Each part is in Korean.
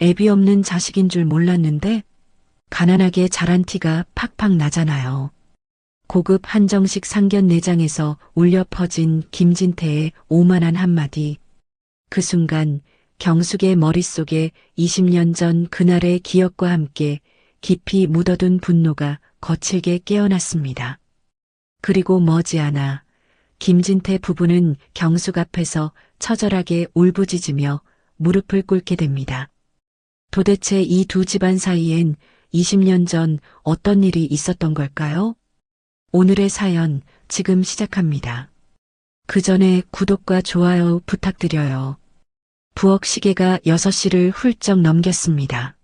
애비 없는 자식인 줄 몰랐는데 가난하게 자란 티가 팍팍 나잖아요. 고급 한정식 상견 내장에서 울려 퍼진 김진태의 오만한 한마디. 그 순간 경숙의 머릿속에 20년 전 그날의 기억과 함께 깊이 묻어둔 분노가 거칠게 깨어났습니다. 그리고 머지않아 김진태 부부는 경숙 앞에서 처절하게 울부짖으며 무릎을 꿇게 됩니다. 도대체 이 두 집안 사이엔 20년 전 어떤 일이 있었던 걸까요? 오늘의 사연 지금 시작합니다. 그 전에 구독과 좋아요 부탁드려요. 부엌 시계가 6시를 훌쩍 넘겼습니다.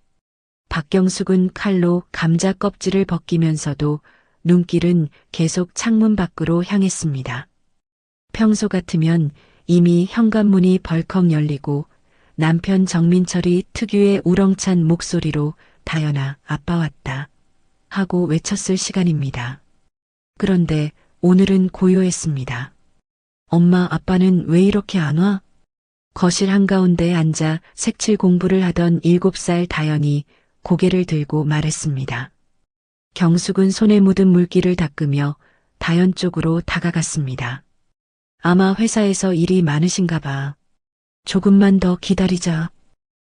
박경숙은 칼로 감자 껍질을 벗기면서도 눈길은 계속 창문 밖으로 향했습니다. 평소 같으면 이미 현관문이 벌컥 열리고 남편 정민철이 특유의 우렁찬 목소리로 다연아, 아빠 왔다 하고 외쳤을 시간입니다. 그런데 오늘은 고요했습니다. 엄마, 아빠는 왜 이렇게 안 와? 거실 한가운데 앉아 색칠 공부를 하던 7살 다연이 고개를 들고 말했습니다. 경숙은 손에 묻은 물기를 닦으며 다연 쪽으로 다가갔습니다. 아마 회사에서 일이 많으신가 봐. 조금만 더 기다리자.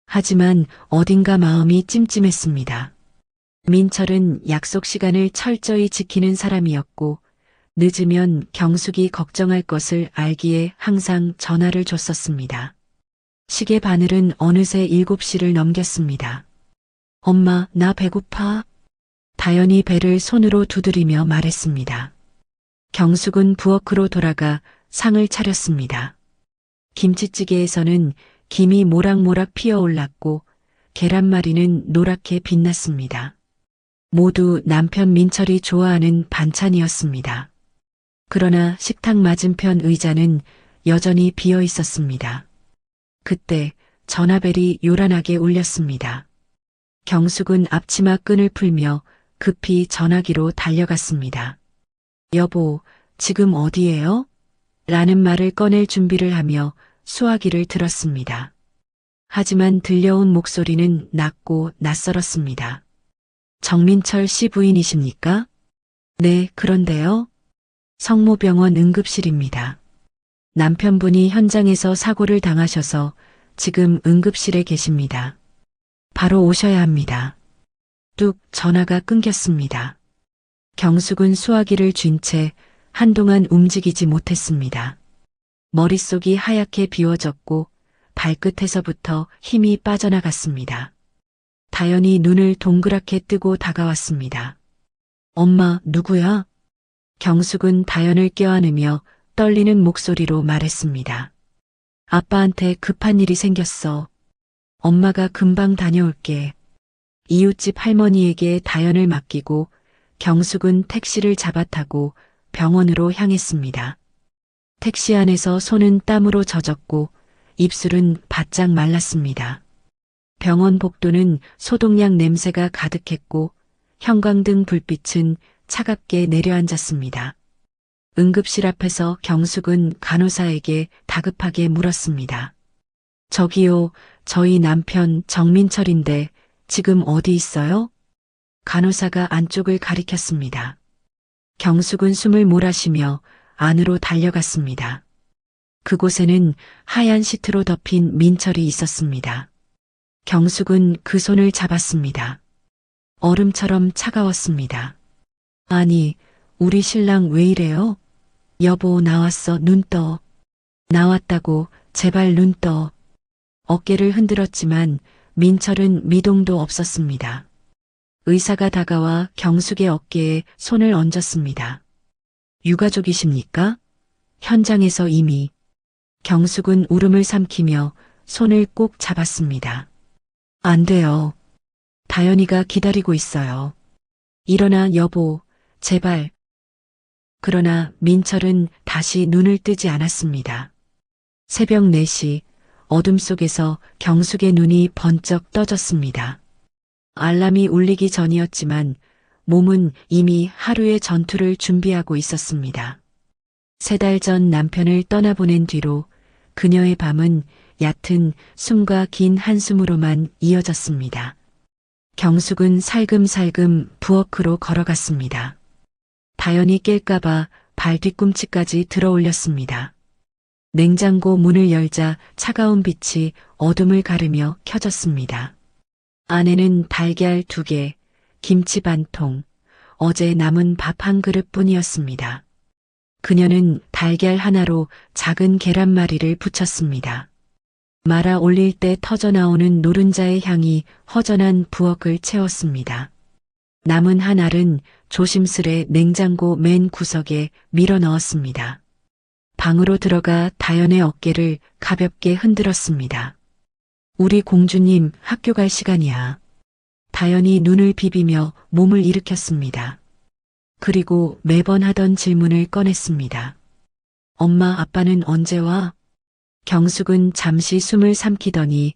하지만 어딘가 마음이 찜찜했습니다. 민철은 약속 시간을 철저히 지키는 사람이었고 늦으면 경숙이 걱정할 것을 알기에 항상 전화를 줬었습니다. 시계 바늘은 어느새 7시를 넘겼습니다. 엄마, 나 배고파. 다연이 배를 손으로 두드리며 말했습니다. 경숙은 부엌으로 돌아가 상을 차렸습니다. 김치찌개에서는 김이 모락모락 피어올랐고 계란말이는 노랗게 빛났습니다. 모두 남편 민철이 좋아하는 반찬이었습니다. 그러나 식탁 맞은편 의자는 여전히 비어 있었습니다. 그때 전화벨이 요란하게 울렸습니다. 경숙은 앞치마 끈을 풀며 급히 전화기로 달려갔습니다. 여보, 지금 어디예요? 라는 말을 꺼낼 준비를 하며 수화기를 들었습니다. 하지만 들려온 목소리는 낮고 낯설었습니다. 정민철 씨 부인이십니까? 네, 그런데요. 성모병원 응급실입니다. 남편분이 현장에서 사고를 당하셔서 지금 응급실에 계십니다. 바로 오셔야 합니다. 뚝 전화가 끊겼습니다. 경숙은 수화기를 쥔 채 한동안 움직이지 못했습니다. 머릿속이 하얗게 비워졌고 발끝에서부터 힘이 빠져나갔습니다. 다연이 눈을 동그랗게 뜨고 다가왔습니다. 엄마, 누구야? 경숙은 다연을 껴안으며 떨리는 목소리로 말했습니다. 아빠한테 급한 일이 생겼어. 엄마가 금방 다녀올게. 이웃집 할머니에게 다연을 맡기고 경숙은 택시를 잡아타고 병원으로 향했습니다. 택시 안에서 손은 땀으로 젖었고 입술은 바짝 말랐습니다. 병원 복도는 소독약 냄새가 가득했고 형광등 불빛은 차갑게 내려앉았습니다. 응급실 앞에서 경숙은 간호사에게 다급하게 물었습니다. 저기요, 저희 남편 정민철인데 지금 어디 있어요? 간호사가 안쪽을 가리켰습니다. 경숙은 숨을 몰아쉬며 안으로 달려갔습니다. 그곳에는 하얀 시트로 덮인 민철이 있었습니다. 경숙은 그 손을 잡았습니다. 얼음처럼 차가웠습니다. 아니, 우리 신랑 왜 이래요? 여보, 나왔어, 눈 떠. 나왔다고, 제발 눈 떠. 어깨를 흔들었지만 민철은 미동도 없었습니다. 의사가 다가와 경숙의 어깨에 손을 얹었습니다. 유가족이십니까? 현장에서 이미. 경숙은 울음을 삼키며 손을 꼭 잡았습니다. 안 돼요. 다연이가 기다리고 있어요. 일어나, 여보, 제발. 그러나 민철은 다시 눈을 뜨지 않았습니다. 새벽 4시 어둠 속에서 경숙의 눈이 번쩍 떠졌습니다. 알람이 울리기 전이었지만 몸은 이미 하루의 전투를 준비하고 있었습니다. 3달 전 남편을 떠나보낸 뒤로 그녀의 밤은 얕은 숨과 긴 한숨으로만 이어졌습니다. 경숙은 살금살금 부엌으로 걸어갔습니다. 다연이 깰까봐 발 뒤꿈치까지 들어 올렸습니다. 냉장고 문을 열자 차가운 빛이 어둠을 가르며 켜졌습니다. 안에는 달걀 2개, 김치 반통, 어제 남은 밥 한 그릇뿐이었습니다. 그녀는 달걀 하나로 작은 계란말이를 부쳤습니다. 말아 올릴 때 터져나오는 노른자의 향이 허전한 부엌을 채웠습니다. 남은 한 알은 조심스레 냉장고 맨 구석에 밀어 넣었습니다. 방으로 들어가 다연의 어깨를 가볍게 흔들었습니다. 우리 공주님 학교 갈 시간이야. 다연이 눈을 비비며 몸을 일으켰습니다. 그리고 매번 하던 질문을 꺼냈습니다. 엄마 아빠는 언제 와? 경숙은 잠시 숨을 삼키더니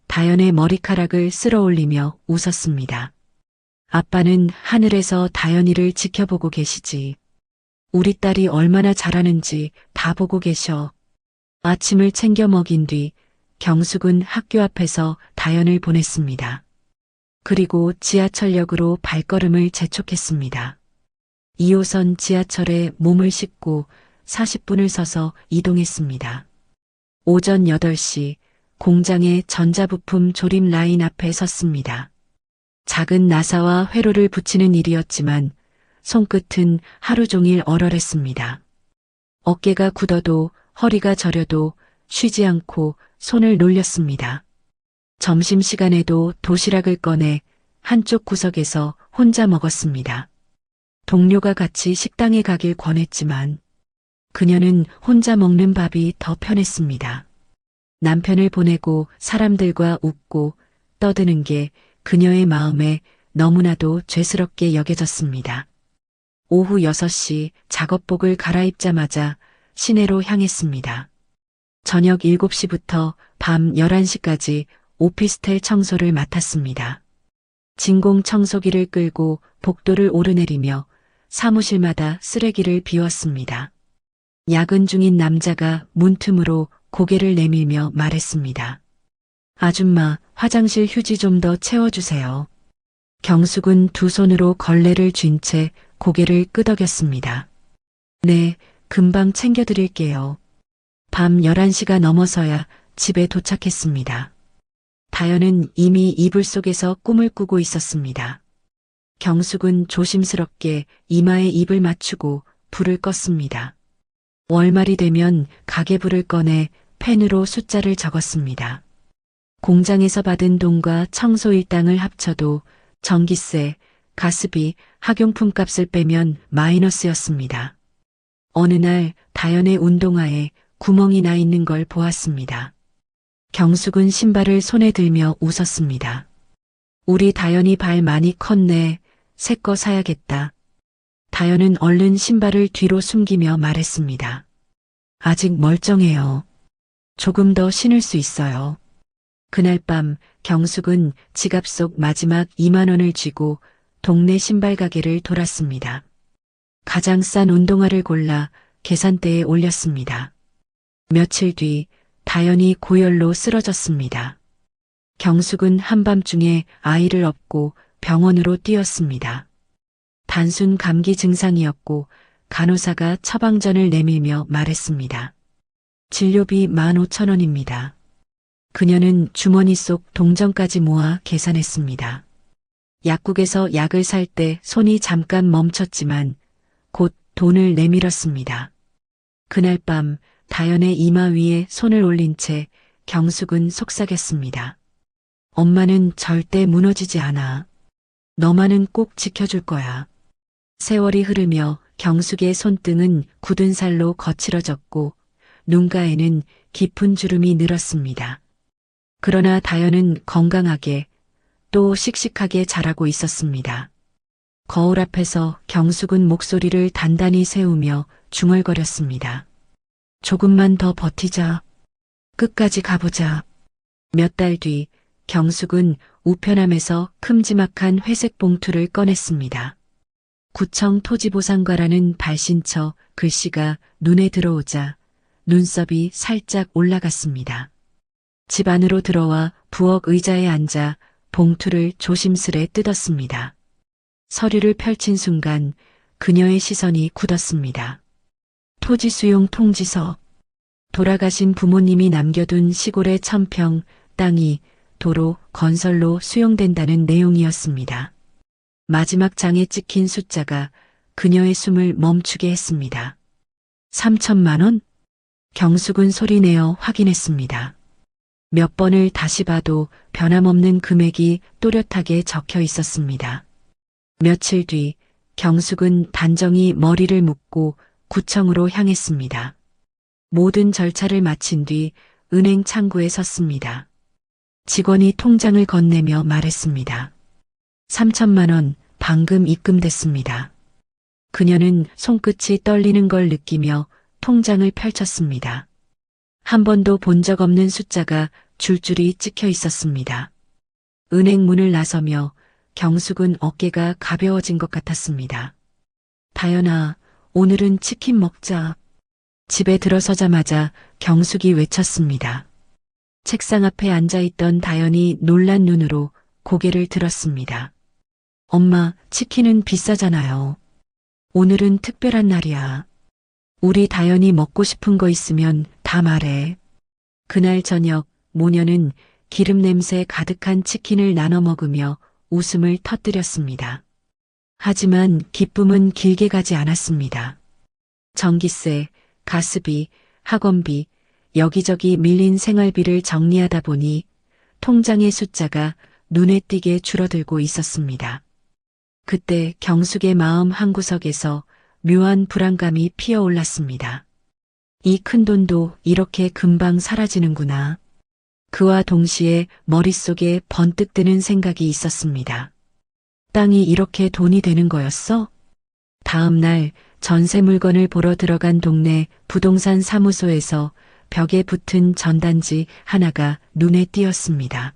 다연의 머리카락을 쓸어 올리며 웃었습니다. 아빠는 하늘에서 다연이를 지켜보고 계시지. 우리 딸이 얼마나 잘하는지 다 보고 계셔. 아침을 챙겨 먹인 뒤 경숙은 학교 앞에서 다연을 보냈습니다. 그리고 지하철역으로 발걸음을 재촉했습니다. 2호선 지하철에 몸을 싣고 40분을 서서 이동했습니다. 오전 8시 공장의 전자부품 조립 라인 앞에 섰습니다. 작은 나사와 회로를 붙이는 일이었지만 손끝은 하루 종일 얼얼했습니다. 어깨가 굳어도 허리가 저려도 쉬지 않고 손을 놀렸습니다. 점심시간에도 도시락을 꺼내 한쪽 구석에서 혼자 먹었습니다. 동료가 같이 식당에 가길 권했지만 그녀는 혼자 먹는 밥이 더 편했습니다. 남편을 보내고 사람들과 웃고 떠드는 게 그녀의 마음에 너무나도 죄스럽게 여겨졌습니다. 오후 6시 작업복을 갈아입자마자 시내로 향했습니다. 저녁 7시부터 밤 11시까지 오피스텔 청소를 맡았습니다. 진공 청소기를 끌고 복도를 오르내리며 사무실마다 쓰레기를 비웠습니다. 야근 중인 남자가 문틈으로 고개를 내밀며 말했습니다. 아줌마, 화장실 휴지 좀 더 채워주세요. 경숙은 두 손으로 걸레를 쥔 채 고개를 끄덕였습니다. 네, 금방 챙겨드릴게요. 밤 11시가 넘어서야 집에 도착했습니다. 다연은 이미 이불 속에서 꿈을 꾸고 있었습니다. 경숙은 조심스럽게 이마에 입을 맞추고 불을 껐습니다. 월말이 되면 가계부를 꺼내 펜으로 숫자를 적었습니다. 공장에서 받은 돈과 청소 일당을 합쳐도 전기세, 가스비, 학용품 값을 빼면 마이너스였습니다. 어느 날 다연의 운동화에 구멍이 나 있는 걸 보았습니다. 경숙은 신발을 손에 들며 웃었습니다. 우리 다연이 발 많이 컸네. 새 거 사야겠다. 다연은 얼른 신발을 뒤로 숨기며 말했습니다. 아직 멀쩡해요. 조금 더 신을 수 있어요. 그날 밤 경숙은 지갑 속 마지막 2만 원을 쥐고 동네 신발 가게를 돌았습니다. 가장 싼 운동화를 골라 계산대에 올렸습니다. 며칠 뒤 다연이 고열로 쓰러졌습니다. 경숙은 한밤중에 아이를 업고 병원으로 뛰었습니다. 단순 감기 증상이었고 간호사가 처방전을 내밀며 말했습니다. 진료비 15,000원입니다. 그녀는 주머니 속 동전까지 모아 계산했습니다. 약국에서 약을 살 때 손이 잠깐 멈췄지만 곧 돈을 내밀었습니다. 그날 밤 다연의 이마 위에 손을 올린 채 경숙은 속삭였습니다. 엄마는 절대 무너지지 않아. 너만은 꼭 지켜줄 거야. 세월이 흐르며 경숙의 손등은 굳은 살로 거칠어졌고 눈가에는 깊은 주름이 늘었습니다. 그러나 다연은 건강하게 또 씩씩하게 자라고 있었습니다. 거울 앞에서 경숙은 목소리를 단단히 세우며 중얼거렸습니다. 조금만 더 버티자. 끝까지 가보자. 몇 달 뒤 경숙은 우편함에서 큼지막한 회색 봉투를 꺼냈습니다. 구청 토지보상과라는 발신처 글씨가 눈에 들어오자 눈썹이 살짝 올라갔습니다. 집 안으로 들어와 부엌 의자에 앉아 봉투를 조심스레 뜯었습니다. 서류를 펼친 순간 그녀의 시선이 굳었습니다. 토지 수용 통지서. 돌아가신 부모님이 남겨둔 시골의 1000평 땅이 도로 건설로 수용된다는 내용이었습니다. 마지막 장에 찍힌 숫자가 그녀의 숨을 멈추게 했습니다. 3천만 원? 경숙은 소리내어 확인했습니다. 몇 번을 다시 봐도 변함없는 금액이 또렷하게 적혀 있었습니다. 며칠 뒤 경숙은 단정히 머리를 묶고 구청으로 향했습니다. 모든 절차를 마친 뒤 은행 창구에 섰습니다. 직원이 통장을 건네며 말했습니다. 3천만 원 방금 입금됐습니다. 그녀는 손끝이 떨리는 걸 느끼며 통장을 펼쳤습니다. 한 번도 본 적 없는 숫자가 줄줄이 찍혀 있었습니다. 은행 문을 나서며 경숙은 어깨가 가벼워진 것 같았습니다. 다연아, 오늘은 치킨 먹자. 집에 들어서자마자 경숙이 외쳤습니다. 책상 앞에 앉아있던 다연이 놀란 눈으로 고개를 들었습니다. 엄마, 치킨은 비싸잖아요. 오늘은 특별한 날이야. 우리 다연이 먹고 싶은 거 있으면 다 말해. 그날 저녁 모녀는 기름 냄새 가득한 치킨을 나눠 먹으며 웃음을 터뜨렸습니다. 하지만 기쁨은 길게 가지 않았습니다. 전기세, 가스비, 학원비, 여기저기 밀린 생활비를 정리하다 보니 통장의 숫자가 눈에 띄게 줄어들고 있었습니다. 그때 경숙의 마음 한구석에서 묘한 불안감이 피어올랐습니다. 이 큰돈도 이렇게 금방 사라지는구나. 그와 동시에 머릿속에 번뜩 드는 생각이 있었습니다. 땅이 이렇게 돈이 되는 거였어? 다음 날 전세 물건을 보러 들어간 동네 부동산 사무소에서 벽에 붙은 전단지 하나가 눈에 띄었습니다.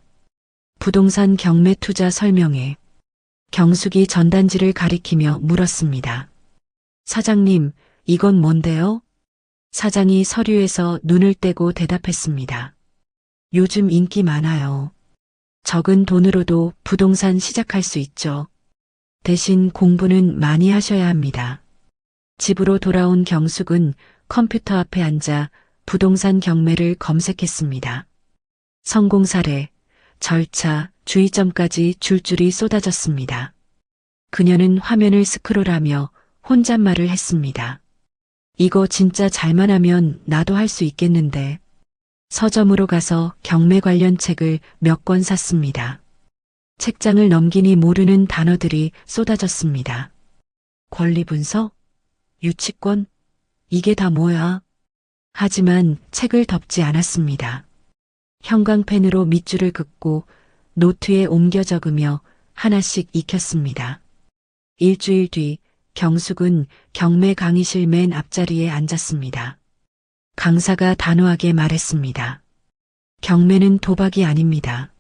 부동산 경매 투자 설명회. 경숙이 전단지를 가리키며 물었습니다. 사장님, 이건 뭔데요? 사장이 서류에서 눈을 떼고 대답했습니다. 요즘 인기 많아요. 적은 돈으로도 부동산 시작할 수 있죠. 대신 공부는 많이 하셔야 합니다. 집으로 돌아온 경숙은 컴퓨터 앞에 앉아 부동산 경매를 검색했습니다. 성공 사례, 절차, 주의점까지 줄줄이 쏟아졌습니다. 그녀는 화면을 스크롤하며 혼잣말을 했습니다. 이거 진짜 잘만 하면 나도 할 수 있겠는데. 서점으로 가서 경매 관련 책을 몇 권 샀습니다. 책장을 넘기니 모르는 단어들이 쏟아졌습니다. 권리 분석? 유치권? 이게 다 뭐야? 하지만 책을 덮지 않았습니다. 형광펜으로 밑줄을 긋고 노트에 옮겨 적으며 하나씩 익혔습니다. 일주일 뒤 경숙은 경매 강의실 맨 앞자리에 앉았습니다. 강사가 단호하게 말했습니다. 경매는 도박이 아닙니다.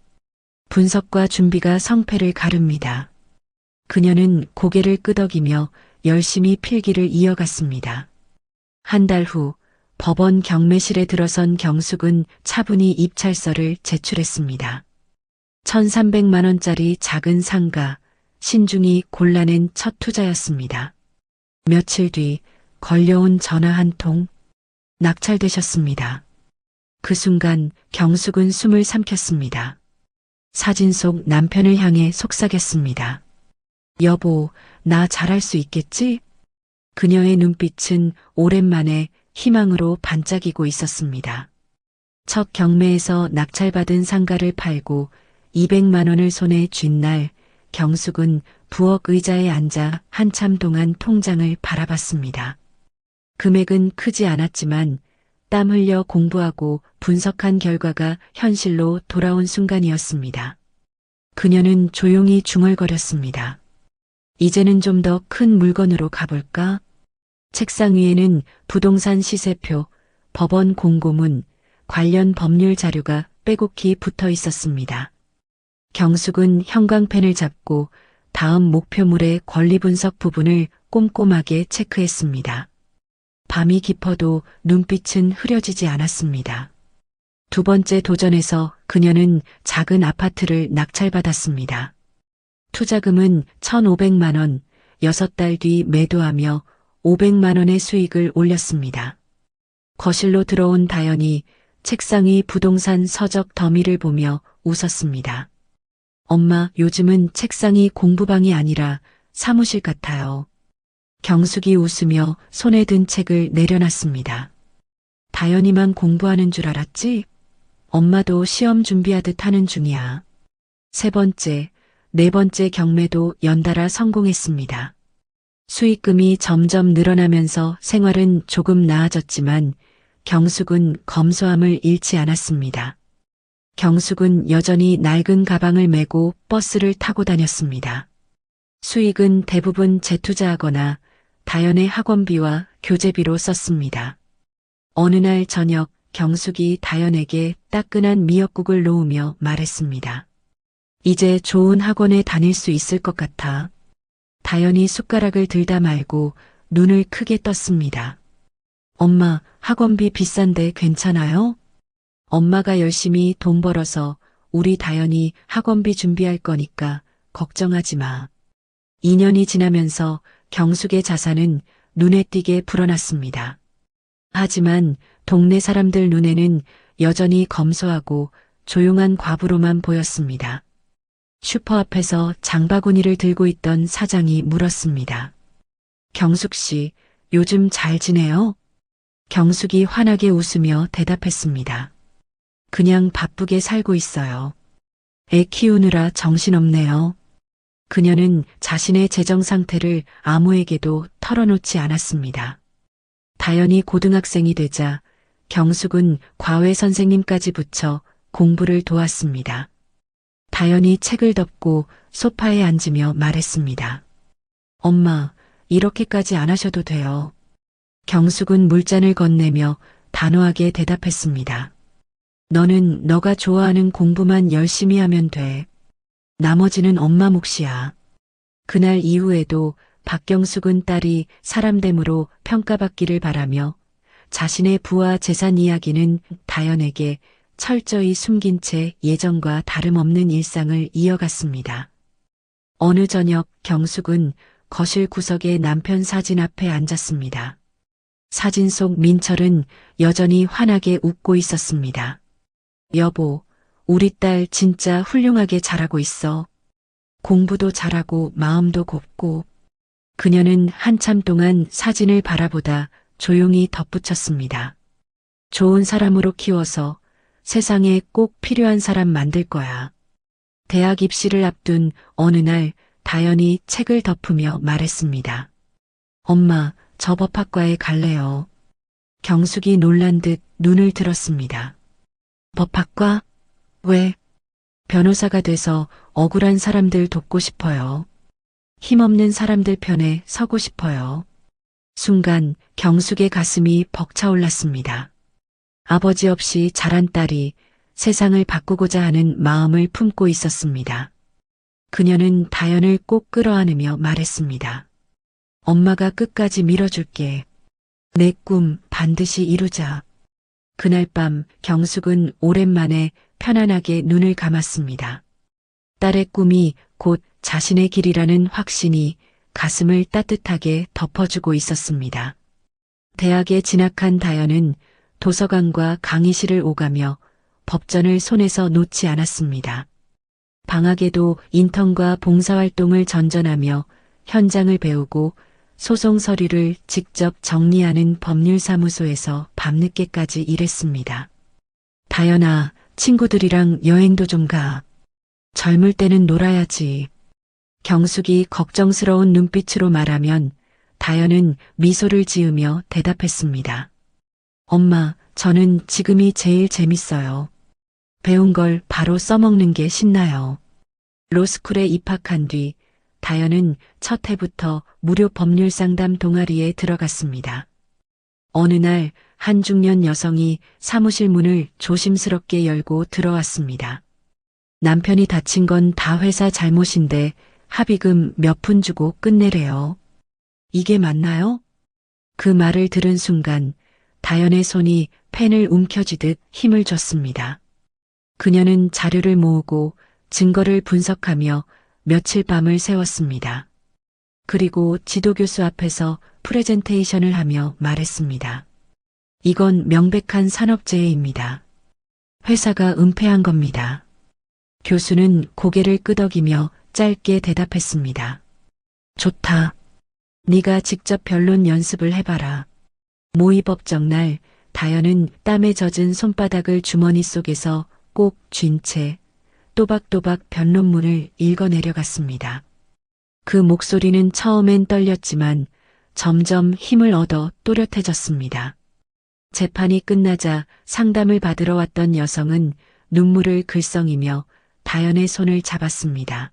분석과 준비가 성패를 가릅니다. 그녀는 고개를 끄덕이며 열심히 필기를 이어갔습니다. 한 달 후 법원 경매실에 들어선 경숙은 차분히 입찰서를 제출했습니다. 1,300만 원짜리 작은 상가, 신중히 골라낸 첫 투자였습니다. 며칠 뒤 걸려온 전화 한 통. 낙찰되셨습니다. 그 순간 경숙은 숨을 삼켰습니다. 사진 속 남편을 향해 속삭였습니다. 여보, 나 잘할 수 있겠지? 그녀의 눈빛은 오랜만에 희망으로 반짝이고 있었습니다. 첫 경매에서 낙찰받은 상가를 팔고 200만 원을 손에 쥔 날 경숙은 부엌 의자에 앉아 한참 동안 통장을 바라봤습니다. 금액은 크지 않았지만 땀 흘려 공부하고 분석한 결과가 현실로 돌아온 순간이었습니다. 그녀는 조용히 중얼거렸습니다. 이제는 좀 더 큰 물건으로 가볼까? 책상 위에는 부동산 시세표, 법원 공고문, 관련 법률 자료가 빼곡히 붙어 있었습니다. 경숙은 형광펜을 잡고 다음 목표물의 권리 분석 부분을 꼼꼼하게 체크했습니다. 밤이 깊어도 눈빛은 흐려지지 않았습니다. 두 번째 도전에서 그녀는 작은 아파트를 낙찰받았습니다. 투자금은 1,500만 원, 6달 뒤 매도하며 500만 원의 수익을 올렸습니다. 거실로 들어온 다연이 책상 위 부동산 서적 더미를 보며 웃었습니다. 엄마, 요즘은 책상이 공부방이 아니라 사무실 같아요. 경숙이 웃으며 손에 든 책을 내려놨습니다. 다연이만 공부하는 줄 알았지? 엄마도 시험 준비하듯 하는 중이야. 세 번째, 네 번째 경매도 연달아 성공했습니다. 수익금이 점점 늘어나면서 생활은 조금 나아졌지만 경숙은 검소함을 잃지 않았습니다. 경숙은 여전히 낡은 가방을 메고 버스를 타고 다녔습니다. 수익은 대부분 재투자하거나 다연의 학원비와 교재비로 썼습니다. 어느 날 저녁 경숙이 다연에게 따끈한 미역국을 놓으며 말했습니다. 이제 좋은 학원에 다닐 수 있을 것 같아. 다연이 숟가락을 들다 말고 눈을 크게 떴습니다. 엄마, 학원비 비싼데 괜찮아요? 엄마가 열심히 돈 벌어서 우리 다연이 학원비 준비할 거니까 걱정하지 마. 2년이 지나면서 경숙의 자산은 눈에 띄게 불어났습니다. 하지만 동네 사람들 눈에는 여전히 검소하고 조용한 과부로만 보였습니다. 슈퍼 앞에서 장바구니를 들고 있던 사장이 물었습니다. 경숙 씨, 요즘 잘 지내요? 경숙이 환하게 웃으며 대답했습니다. 그냥 바쁘게 살고 있어요. 애 키우느라 정신없네요. 그녀는 자신의 재정 상태를 아무에게도 털어놓지 않았습니다. 다연이 고등학생이 되자 경숙은 과외 선생님까지 붙여 공부를 도왔습니다. 다연이 책을 덮고 소파에 앉으며 말했습니다. 엄마, 이렇게까지 안 하셔도 돼요. 경숙은 물잔을 건네며 단호하게 대답했습니다. 너는 너가 좋아하는 공부만 열심히 하면 돼. 나머지는 엄마 몫이야. 그날 이후에도 박경숙은 딸이 사람됨으로 평가받기를 바라며 자신의 부와 재산 이야기는 다연에게 철저히 숨긴 채 예전과 다름없는 일상을 이어갔습니다. 어느 저녁 경숙은 거실 구석에 남편 사진 앞에 앉았습니다. 사진 속 민철은 여전히 환하게 웃고 있었습니다. 여보, 우리 딸 진짜 훌륭하게 잘하고 있어. 공부도 잘하고 마음도 곱고. 그녀는 한참 동안 사진을 바라보다 조용히 덧붙였습니다. 좋은 사람으로 키워서 세상에 꼭 필요한 사람 만들 거야. 대학 입시를 앞둔 어느 날 다연이 책을 덮으며 말했습니다. 엄마, 저 법학과에 갈래요. 경숙이 놀란 듯 눈을 들었습니다. 법학과? 왜? 변호사가 돼서 억울한 사람들 돕고 싶어요. 힘없는 사람들 편에 서고 싶어요. 순간 경숙의 가슴이 벅차올랐습니다. 아버지 없이 자란 딸이 세상을 바꾸고자 하는 마음을 품고 있었습니다. 그녀는 다연을 꼭 끌어안으며 말했습니다. 엄마가 끝까지 밀어줄게. 내 꿈 반드시 이루자. 그날 밤 경숙은 오랜만에 편안하게 눈을 감았습니다. 딸의 꿈이 곧 자신의 길이라는 확신이 가슴을 따뜻하게 덮어주고 있었습니다. 대학에 진학한 다연은 도서관과 강의실을 오가며 법전을 손에서 놓지 않았습니다. 방학에도 인턴과 봉사활동을 전전하며 현장을 배우고 소송 서류를 직접 정리하는 법률사무소에서 밤늦게까지 일했습니다. 다연아, 친구들이랑 여행도 좀 가. 젊을 때는 놀아야지. 경숙이 걱정스러운 눈빛으로 말하면 다연은 미소를 지으며 대답했습니다. 엄마, 저는 지금이 제일 재밌어요. 배운 걸 바로 써먹는 게 신나요. 로스쿨에 입학한 뒤 다연은 첫 해부터 무료 법률 상담 동아리에 들어갔습니다. 어느 날 한 중년 여성이 사무실 문을 조심스럽게 열고 들어왔습니다. 남편이 다친 건 다 회사 잘못인데 합의금 몇 푼 주고 끝내래요. 이게 맞나요? 그 말을 들은 순간 다연의 손이 펜을 움켜쥐듯 힘을 줬습니다. 그녀는 자료를 모으고 증거를 분석하며 며칠 밤을 새웠습니다. 그리고 지도교수 앞에서 프레젠테이션을 하며 말했습니다. 이건 명백한 산업재해입니다. 회사가 은폐한 겁니다. 교수는 고개를 끄덕이며 짧게 대답했습니다. 좋다. 네가 직접 변론 연습을 해봐라. 모의 법정 날 다연은 땀에 젖은 손바닥을 주머니 속에서 꼭 쥔 채 또박또박 변론문을 읽어내려갔습니다. 그 목소리는 처음엔 떨렸지만 점점 힘을 얻어 또렷해졌습니다. 재판이 끝나자 상담을 받으러 왔던 여성은 눈물을 글썽이며 다연의 손을 잡았습니다.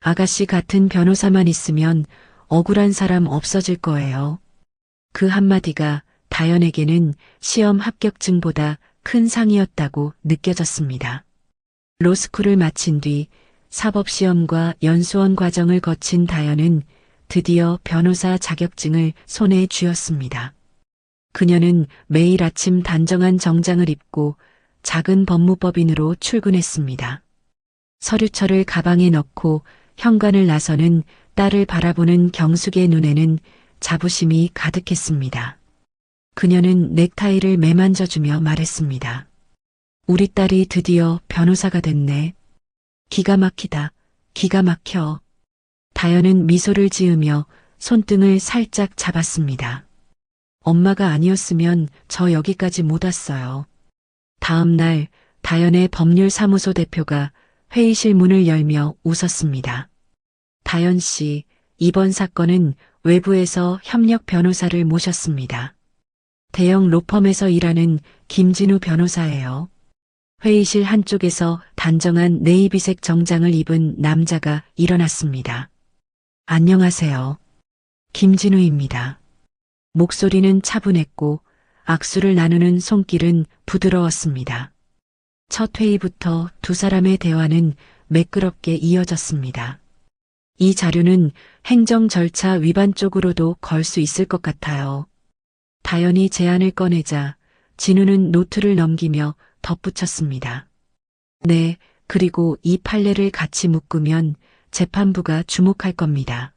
아가씨 같은 변호사만 있으면 억울한 사람 없어질 거예요. 그 한마디가 다연에게는 시험 합격증보다 큰 상이었다고 느껴졌습니다. 로스쿨을 마친 뒤 사법시험과 연수원 과정을 거친 다연은 드디어 변호사 자격증을 손에 쥐었습니다. 그녀는 매일 아침 단정한 정장을 입고 작은 법무법인으로 출근했습니다. 서류철을 가방에 넣고 현관을 나서는 딸을 바라보는 경숙의 눈에는 자부심이 가득했습니다. 그녀는 넥타이를 매만져주며 말했습니다. 우리 딸이 드디어 변호사가 됐네. 기가 막히다. 기가 막혀. 다연은 미소를 지으며 손등을 살짝 잡았습니다. 엄마가 아니었으면 저 여기까지 못 왔어요. 다음 날 다연의 법률사무소 대표가 회의실 문을 열며 웃었습니다. 다연 씨, 이번 사건은 외부에서 협력 변호사를 모셨습니다. 대형 로펌에서 일하는 김진우 변호사예요. 회의실 한쪽에서 단정한 네이비색 정장을 입은 남자가 일어났습니다. 안녕하세요. 김진우입니다. 목소리는 차분했고 악수를 나누는 손길은 부드러웠습니다. 첫 회의부터 두 사람의 대화는 매끄럽게 이어졌습니다. 이 자료는 행정 절차 위반 쪽으로도 걸 수 있을 것 같아요. 다연이 제안을 꺼내자 진우는 노트를 넘기며 덧붙였습니다. 네, 그리고 이 판례를 같이 묶으면 재판부가 주목할 겁니다.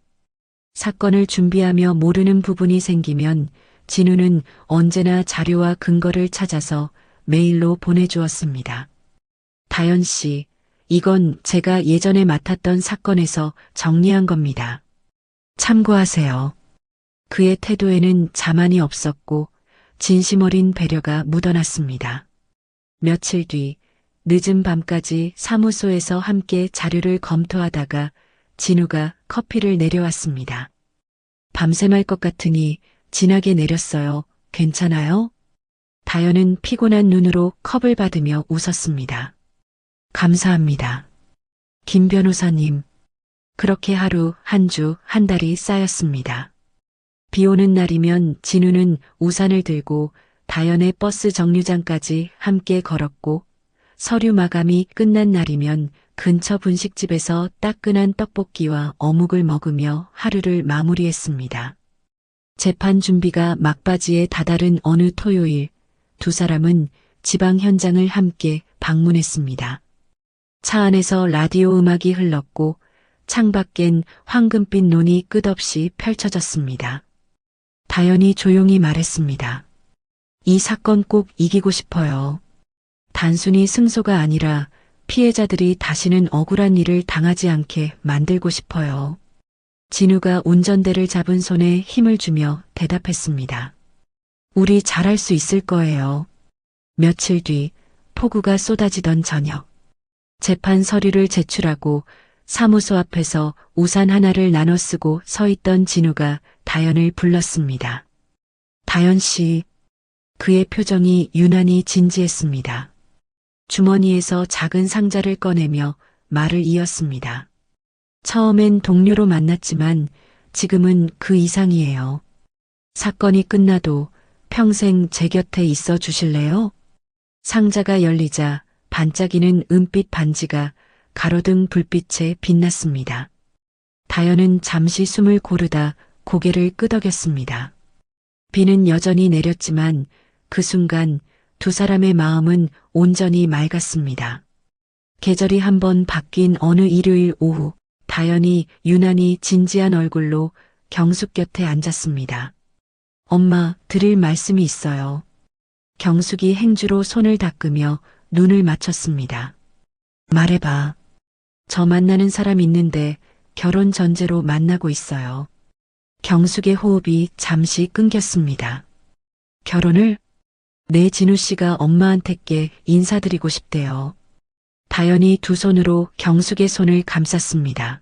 사건을 준비하며 모르는 부분이 생기면 진우는 언제나 자료와 근거를 찾아서 메일로 보내주었습니다. 다연 씨, 이건 제가 예전에 맡았던 사건에서 정리한 겁니다. 참고하세요. 그의 태도에는 자만이 없었고 진심 어린 배려가 묻어났습니다. 며칠 뒤 늦은 밤까지 사무소에서 함께 자료를 검토하다가 진우가 커피를 내려왔습니다. 밤새 말 것 같으니 진하게 내렸어요. 괜찮아요? 다연은 피곤한 눈으로 컵을 받으며 웃었습니다. 감사합니다. 김 변호사님. 그렇게 하루, 한 주, 한 달이 쌓였습니다. 비 오는 날이면 진우는 우산을 들고 다연의 버스 정류장까지 함께 걸었고 서류 마감이 끝난 날이면 근처 분식집에서 따끈한 떡볶이와 어묵을 먹으며 하루를 마무리했습니다. 재판 준비가 막바지에 다다른 어느 토요일, 두 사람은 지방 현장을 함께 방문했습니다. 차 안에서 라디오 음악이 흘렀고 창밖엔 황금빛 논이 끝없이 펼쳐졌습니다. 다연이 조용히 말했습니다. 이 사건 꼭 이기고 싶어요. 단순히 승소가 아니라 피해자들이 다시는 억울한 일을 당하지 않게 만들고 싶어요. 진우가 운전대를 잡은 손에 힘을 주며 대답했습니다. 우리 잘할 수 있을 거예요. 며칠 뒤 폭우가 쏟아지던 저녁. 재판 서류를 제출하고 사무소 앞에서 우산 하나를 나눠 쓰고 서 있던 진우가 다연을 불렀습니다. 다연 씨. 그의 표정이 유난히 진지했습니다. 주머니에서 작은 상자를 꺼내며 말을 이었습니다. 처음엔 동료로 만났지만 지금은 그 이상이에요. 사건이 끝나도 평생 제 곁에 있어 주실래요? 상자가 열리자 반짝이는 은빛 반지가 가로등 불빛에 빛났습니다. 다연은 잠시 숨을 고르다 고개를 끄덕였습니다. 비는 여전히 내렸지만 그 순간 두 사람의 마음은 온전히 맑았습니다. 계절이 한번 바뀐 어느 일요일 오후, 다연이 유난히 진지한 얼굴로 경숙 곁에 앉았습니다. 엄마, 드릴 말씀이 있어요. 경숙이 행주로 손을 닦으며 눈을 맞췄습니다. 말해봐. 저 만나는 사람 있는데 결혼 전제로 만나고 있어요. 경숙의 호흡이 잠시 끊겼습니다. 결혼을? 네, 진우 씨가 엄마한테께 인사드리고 싶대요. 다연이 두 손으로 경숙의 손을 감쌌습니다.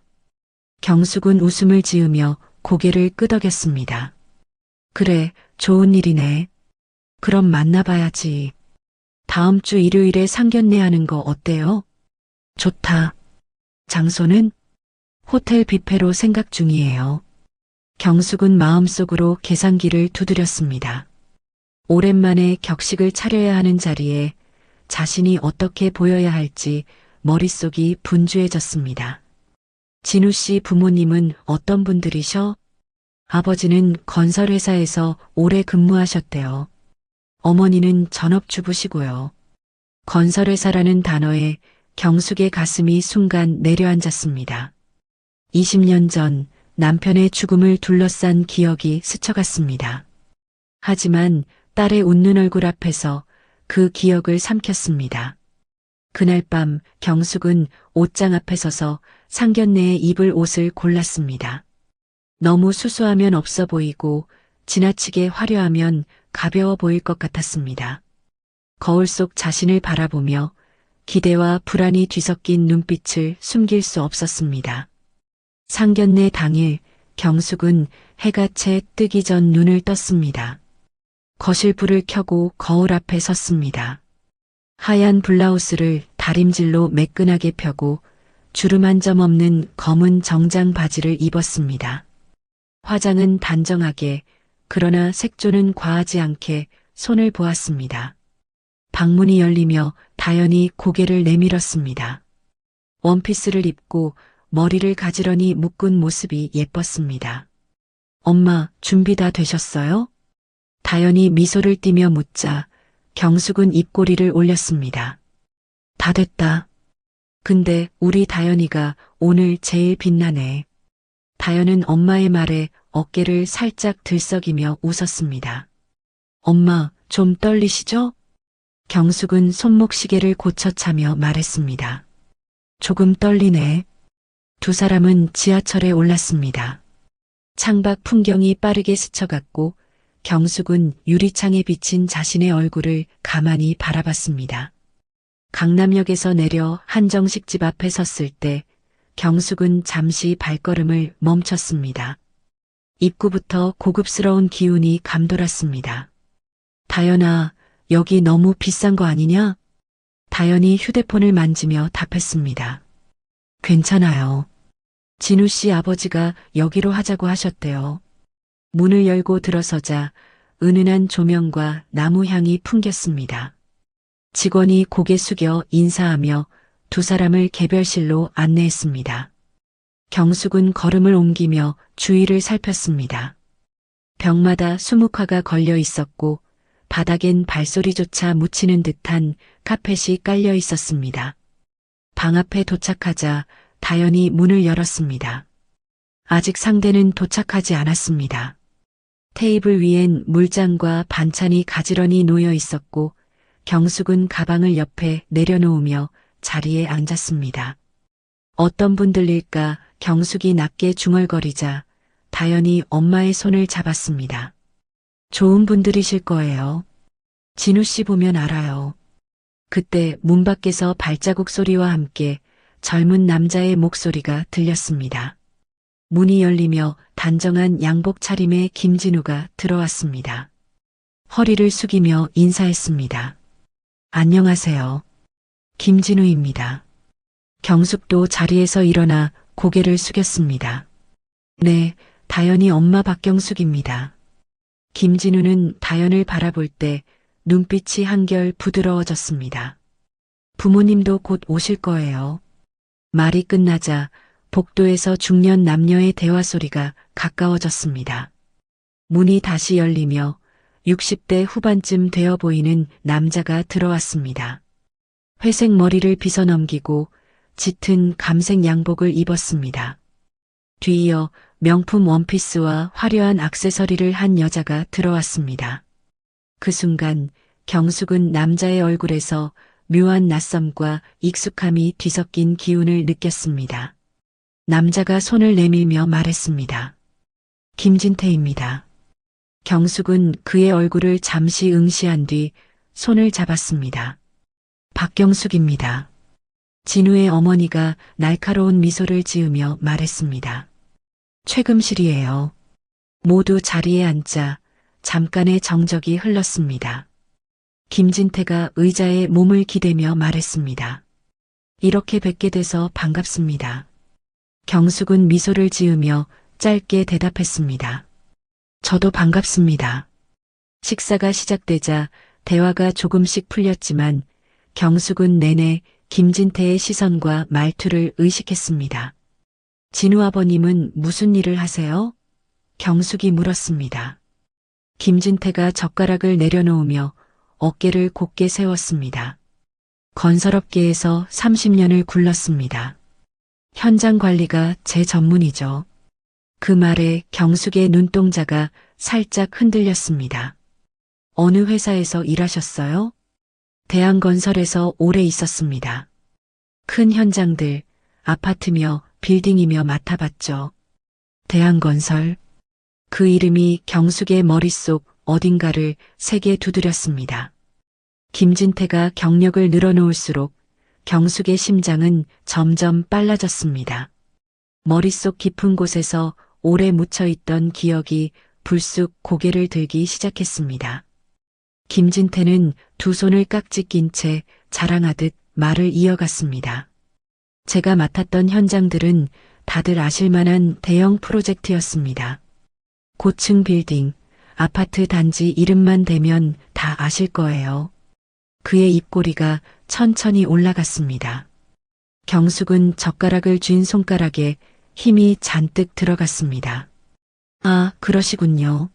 경숙은 웃음을 지으며 고개를 끄덕였습니다. 그래, 좋은 일이네. 그럼 만나봐야지. 다음 주 일요일에 상견례 하는 거 어때요? 좋다. 장소는? 호텔 뷔페로 생각 중이에요. 경숙은 마음속으로 계산기를 두드렸습니다. 오랜만에 격식을 차려야 하는 자리에 자신이 어떻게 보여야 할지 머릿속이 분주해졌습니다. 진우 씨 부모님은 어떤 분들이셔? 아버지는 건설회사에서 오래 근무하셨대요. 어머니는 전업주부시고요. 건설회사라는 단어에 경숙의 가슴이 순간 내려앉았습니다. 20년 전 남편의 죽음을 둘러싼 기억이 스쳐갔습니다. 하지만 딸의 웃는 얼굴 앞에서 그 기억을 삼켰습니다. 그날 밤 경숙은 옷장 앞에 서서 상견례에 입을 옷을 골랐습니다. 너무 수수하면 없어 보이고 지나치게 화려하면 가벼워 보일 것 같았습니다. 거울 속 자신을 바라보며 기대와 불안이 뒤섞인 눈빛을 숨길 수 없었습니다. 상견례 당일 경숙은 해가 채 뜨기 전 눈을 떴습니다. 거실 불을 켜고 거울 앞에 섰습니다. 하얀 블라우스를 다림질로 매끈하게 펴고 주름 한 점 없는 검은 정장 바지를 입었습니다. 화장은 단정하게 그러나 색조는 과하지 않게 손을 보았습니다. 방문이 열리며 다연이 고개를 내밀었습니다. 원피스를 입고 머리를 가지런히 묶은 모습이 예뻤습니다. 엄마, 준비 다 되셨어요? 다연이 미소를 띠며 묻자 경숙은 입꼬리를 올렸습니다. 다 됐다. 근데 우리 다연이가 오늘 제일 빛나네. 다연은 엄마의 말에 어깨를 살짝 들썩이며 웃었습니다. 엄마, 좀 떨리시죠? 경숙은 손목시계를 고쳐 차며 말했습니다. 조금 떨리네. 두 사람은 지하철에 올랐습니다. 창밖 풍경이 빠르게 스쳐갔고 경숙은 유리창에 비친 자신의 얼굴을 가만히 바라봤습니다. 강남역에서 내려 한정식 집 앞에 섰을 때 경숙은 잠시 발걸음을 멈췄습니다. 입구부터 고급스러운 기운이 감돌았습니다. 다연아, 여기 너무 비싼 거 아니냐? 다연이 휴대폰을 만지며 답했습니다. 괜찮아요. 진우 씨 아버지가 여기로 하자고 하셨대요. 문을 열고 들어서자 은은한 조명과 나무 향이 풍겼습니다. 직원이 고개 숙여 인사하며 두 사람을 개별실로 안내했습니다. 경숙은 걸음을 옮기며 주위를 살폈습니다. 벽마다 수묵화가 걸려 있었고 바닥엔 발소리조차 묻히는 듯한 카펫이 깔려 있었습니다. 방 앞에 도착하자 다연이 문을 열었습니다. 아직 상대는 도착하지 않았습니다. 테이블 위엔 물잔과 반찬이 가지런히 놓여 있었고 경숙은 가방을 옆에 내려놓으며 자리에 앉았습니다. 어떤 분들일까 경숙이 낮게 중얼거리자 다연이 엄마의 손을 잡았습니다. 좋은 분들이실 거예요. 진우 씨 보면 알아요. 그때 문 밖에서 발자국 소리와 함께 젊은 남자의 목소리가 들렸습니다. 문이 열리며 단정한 양복 차림의 김진우가 들어왔습니다. 허리를 숙이며 인사했습니다. 안녕하세요. 김진우입니다. 경숙도 자리에서 일어나 고개를 숙였습니다. 네, 다연이 엄마 박경숙입니다. 김진우는 다연을 바라볼 때 눈빛이 한결 부드러워졌습니다. 부모님도 곧 오실 거예요. 말이 끝나자 복도에서 중년 남녀의 대화 소리가 가까워졌습니다. 문이 다시 열리며 60대 후반쯤 되어 보이는 남자가 들어왔습니다. 회색 머리를 빗어넘기고 짙은 감색 양복을 입었습니다. 뒤이어 명품 원피스와 화려한 액세서리를 한 여자가 들어왔습니다. 그 순간 경숙은 남자의 얼굴에서 묘한 낯섦과 익숙함이 뒤섞인 기운을 느꼈습니다. 남자가 손을 내밀며 말했습니다. 김진태입니다. 경숙은 그의 얼굴을 잠시 응시한 뒤 손을 잡았습니다. 박경숙입니다. 진우의 어머니가 날카로운 미소를 지으며 말했습니다. 최금실이에요. 모두 자리에 앉자 잠깐의 정적이 흘렀습니다. 김진태가 의자에 몸을 기대며 말했습니다. 이렇게 뵙게 돼서 반갑습니다. 경숙은 미소를 지으며 짧게 대답했습니다. 저도 반갑습니다. 식사가 시작되자 대화가 조금씩 풀렸지만 경숙은 내내 김진태의 시선과 말투를 의식했습니다. 진우 아버님은 무슨 일을 하세요? 경숙이 물었습니다. 김진태가 젓가락을 내려놓으며 어깨를 곧게 세웠습니다. 건설업계에서 30년을 굴렀습니다. 현장 관리가 제 전문이죠. 그 말에 경숙의 눈동자가 살짝 흔들렸습니다. 어느 회사에서 일하셨어요? 대한건설에서 오래 있었습니다. 큰 현장들, 아파트며 빌딩이며 맡아봤죠. 대한건설. 그 이름이 경숙의 머릿속 어딘가를 세게 두드렸습니다. 김진태가 경력을 늘어놓을수록 경숙의 심장은 점점 빨라졌습니다. 머릿속 깊은 곳에서 오래 묻혀있던 기억이 불쑥 고개를 들기 시작했습니다. 김진태는 두 손을 깍지 낀 채 자랑하듯 말을 이어갔습니다. 제가 맡았던 현장들은 다들 아실만한 대형 프로젝트였습니다. 고층 빌딩, 아파트 단지 이름만 대면 다 아실 거예요. 그의 입꼬리가 천천히 올라갔습니다. 경숙은 젓가락을 쥔 손가락에 힘이 잔뜩 들어갔습니다. 아, 그러시군요.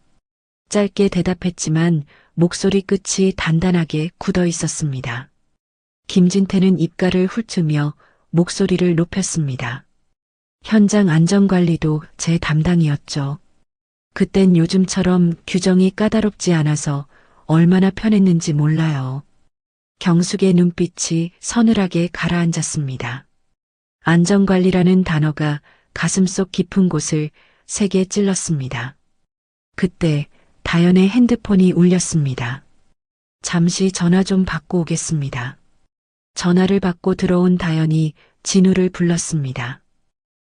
짧게 대답했지만 목소리 끝이 단단하게 굳어 있었습니다. 김진태는 입가를 훑으며 목소리를 높였습니다. 현장 안전관리도 제 담당이었죠. 그땐 요즘처럼 규정이 까다롭지 않아서 얼마나 편했는지 몰라요. 경숙의 눈빛이 서늘하게 가라앉았습니다. 안전관리라는 단어가 가슴속 깊은 곳을 세게 찔렀습니다. 그때 다연의 핸드폰이 울렸습니다. 잠시 전화 좀 받고 오겠습니다. 전화를 받고 들어온 다연이 진우를 불렀습니다.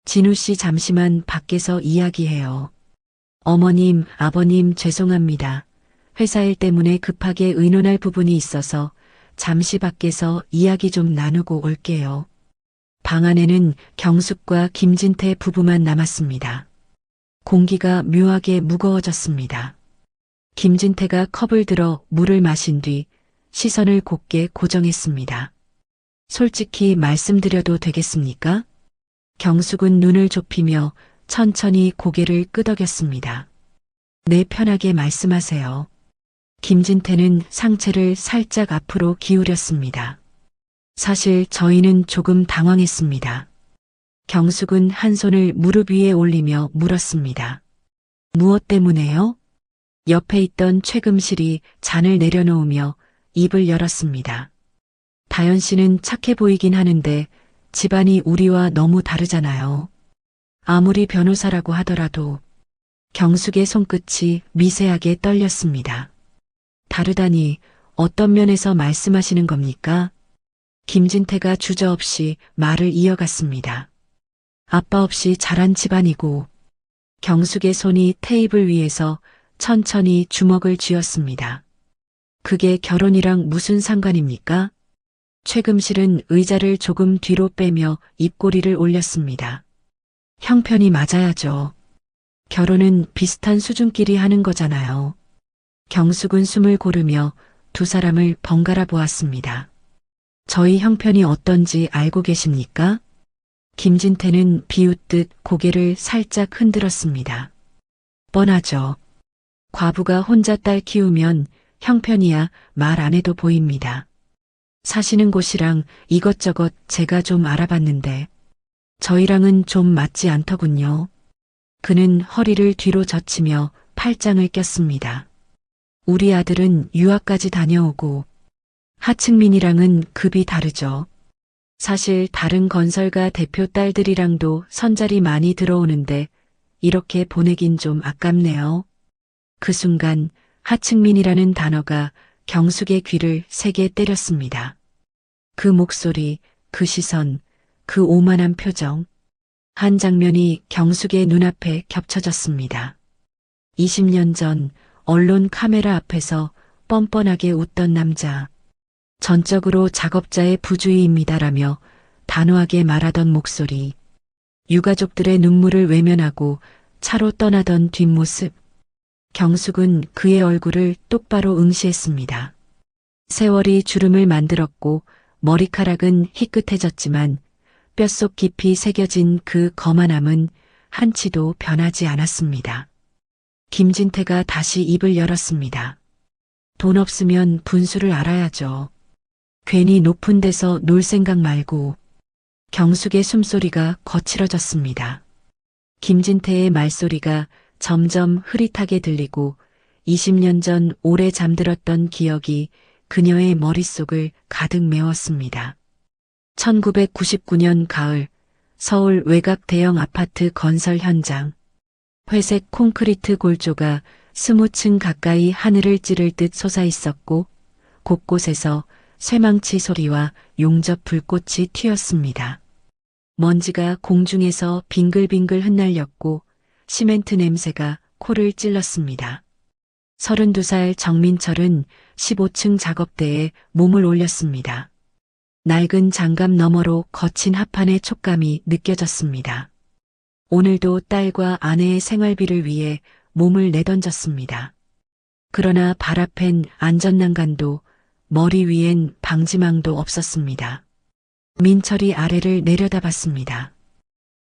진우 씨 잠시만 밖에서 이야기해요. 어머님, 아버님 죄송합니다. 회사 일 때문에 급하게 의논할 부분이 있어서 잠시 밖에서 이야기 좀 나누고 올게요. 방 안에는 경숙과 김진태 부부만 남았습니다. 공기가 묘하게 무거워졌습니다. 김진태가 컵을 들어 물을 마신 뒤 시선을 곧게 고정했습니다. 솔직히 말씀드려도 되겠습니까? 경숙은 눈을 좁히며 천천히 고개를 끄덕였습니다. 네, 편하게 말씀하세요. 김진태는 상체를 살짝 앞으로 기울였습니다. 사실 저희는 조금 당황했습니다. 경숙은 한 손을 무릎 위에 올리며 물었습니다. 무엇 때문에요? 옆에 있던 최금실이 잔을 내려놓으며 입을 열었습니다. 다연 씨는 착해 보이긴 하는데 집안이 우리와 너무 다르잖아요. 아무리 변호사라고 하더라도. 경숙의 손끝이 미세하게 떨렸습니다. 다르다니 어떤 면에서 말씀하시는 겁니까? 김진태가 주저없이 말을 이어갔습니다. 아빠 없이 자란 집안이고. 경숙의 손이 테이블 위에서 천천히 주먹을 쥐었습니다. 그게 결혼이랑 무슨 상관입니까? 최금실은 의자를 조금 뒤로 빼며 입꼬리를 올렸습니다. 형편이 맞아야죠. 결혼은 비슷한 수준끼리 하는 거잖아요. 경숙은 숨을 고르며 두 사람을 번갈아 보았습니다. 저희 형편이 어떤지 알고 계십니까? 김진태는 비웃듯 고개를 살짝 흔들었습니다. 뻔하죠. 과부가 혼자 딸 키우면 형편이야 말 안 해도 보입니다. 사시는 곳이랑 이것저것 제가 좀 알아봤는데 저희랑은 좀 맞지 않더군요. 그는 허리를 뒤로 젖히며 팔짱을 꼈습니다. 우리 아들은 유학까지 다녀오고 하층민이랑은 급이 다르죠. 사실 다른 건설가 대표 딸들이랑도 선자리 많이 들어오는데 이렇게 보내긴 좀 아깝네요. 그 순간 하층민이라는 단어가 경숙의 귀를 세게 때렸습니다. 그 목소리, 그 시선, 그 오만한 표정. 한 장면이 경숙의 눈앞에 겹쳐졌습니다. 20년 전 언론 카메라 앞에서 뻔뻔하게 웃던 남자. 전적으로 작업자의 부주의입니다라며 단호하게 말하던 목소리. 유가족들의 눈물을 외면하고 차로 떠나던 뒷모습. 경숙은 그의 얼굴을 똑바로 응시했습니다. 세월이 주름을 만들었고 머리카락은 희끗해졌지만 뼛속 깊이 새겨진 그 거만함은 한치도 변하지 않았습니다. 김진태가 다시 입을 열었습니다. 돈 없으면 분수를 알아야죠. 괜히 높은 데서 놀 생각 말고. 경숙의 숨소리가 거칠어졌습니다. 김진태의 말소리가 점점 흐릿하게 들리고 20년 전 오래 잠들었던 기억이 그녀의 머릿속을 가득 메웠습니다. 1999년 가을 서울 외곽 대형 아파트 건설 현장. 회색 콘크리트 골조가 20층 가까이 하늘을 찌를 듯 솟아 있었고 곳곳에서 쇠망치 소리와 용접 불꽃이 튀었습니다. 먼지가 공중에서 빙글빙글 흩날렸고 시멘트 냄새가 코를 찔렀습니다. 32살 정민철은 15층 작업대에 몸을 올렸습니다. 낡은 장갑 너머로 거친 합판의 촉감이 느껴졌습니다. 오늘도 딸과 아내의 생활비를 위해 몸을 내던졌습니다. 그러나 발 앞엔 안전난간도 머리 위엔 방지망도 없었습니다. 민철이 아래를 내려다봤습니다.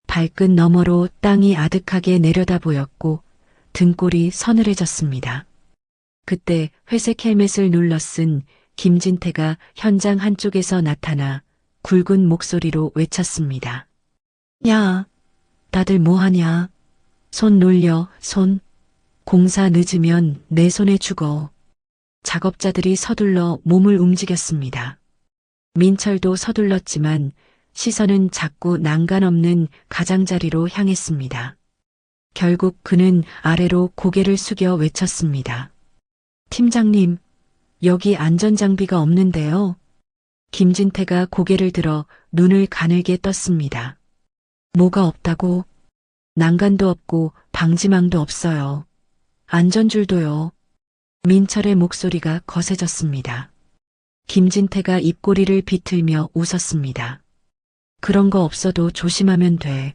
발끝 너머로 땅이 아득하게 내려다 보였고 등골이 서늘해졌습니다. 그때 회색 헬멧을 눌러 쓴 김진태가 현장 한쪽에서 나타나 굵은 목소리로 외쳤습니다. 야, 다들 뭐하냐? 손 놀려, 손. 공사 늦으면 내 손에 죽어. 작업자들이 서둘러 몸을 움직였습니다. 민철도 서둘렀지만 시선은 자꾸 난간 없는 가장자리로 향했습니다. 결국 그는 아래로 고개를 숙여 외쳤습니다. 팀장님, 여기 안전장비가 없는데요. 김진태가 고개를 들어 눈을 가늘게 떴습니다. 뭐가 없다고? 난간도 없고 방지망도 없어요. 안전줄도요. 민철의 목소리가 거세졌습니다. 김진태가 입꼬리를 비틀며 웃었습니다. 그런 거 없어도 조심하면 돼.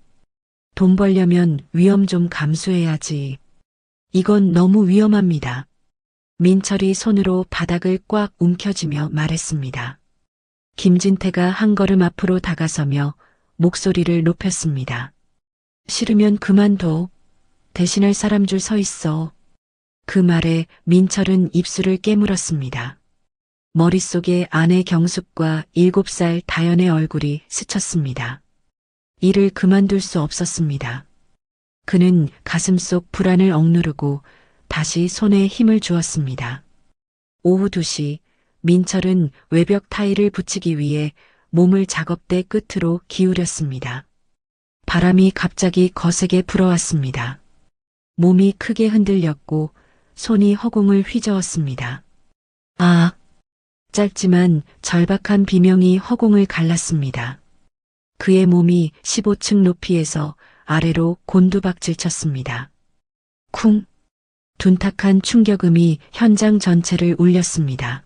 돈 벌려면 위험 좀 감수해야지. 이건 너무 위험합니다. 민철이 손으로 바닥을 꽉 움켜쥐며 말했습니다. 김진태가 한 걸음 앞으로 다가서며 목소리를 높였습니다. 싫으면 그만둬. 대신할 사람 줄 서 있어. 그 말에 민철은 입술을 깨물었습니다. 머릿속에 아내 경숙과 7살 다연의 얼굴이 스쳤습니다. 일을 그만둘 수 없었습니다. 그는 가슴속 불안을 억누르고 다시 손에 힘을 주었습니다. 오후 2시 민철은 외벽 타일을 붙이기 위해 몸을 작업대 끝으로 기울였습니다. 바람이 갑자기 거세게 불어왔습니다. 몸이 크게 흔들렸고 손이 허공을 휘저었습니다. 아! 짧지만 절박한 비명이 허공을 갈랐습니다. 그의 몸이 15층 높이에서 아래로 곤두박질 쳤습니다. 쿵! 둔탁한 충격음이 현장 전체를 울렸습니다.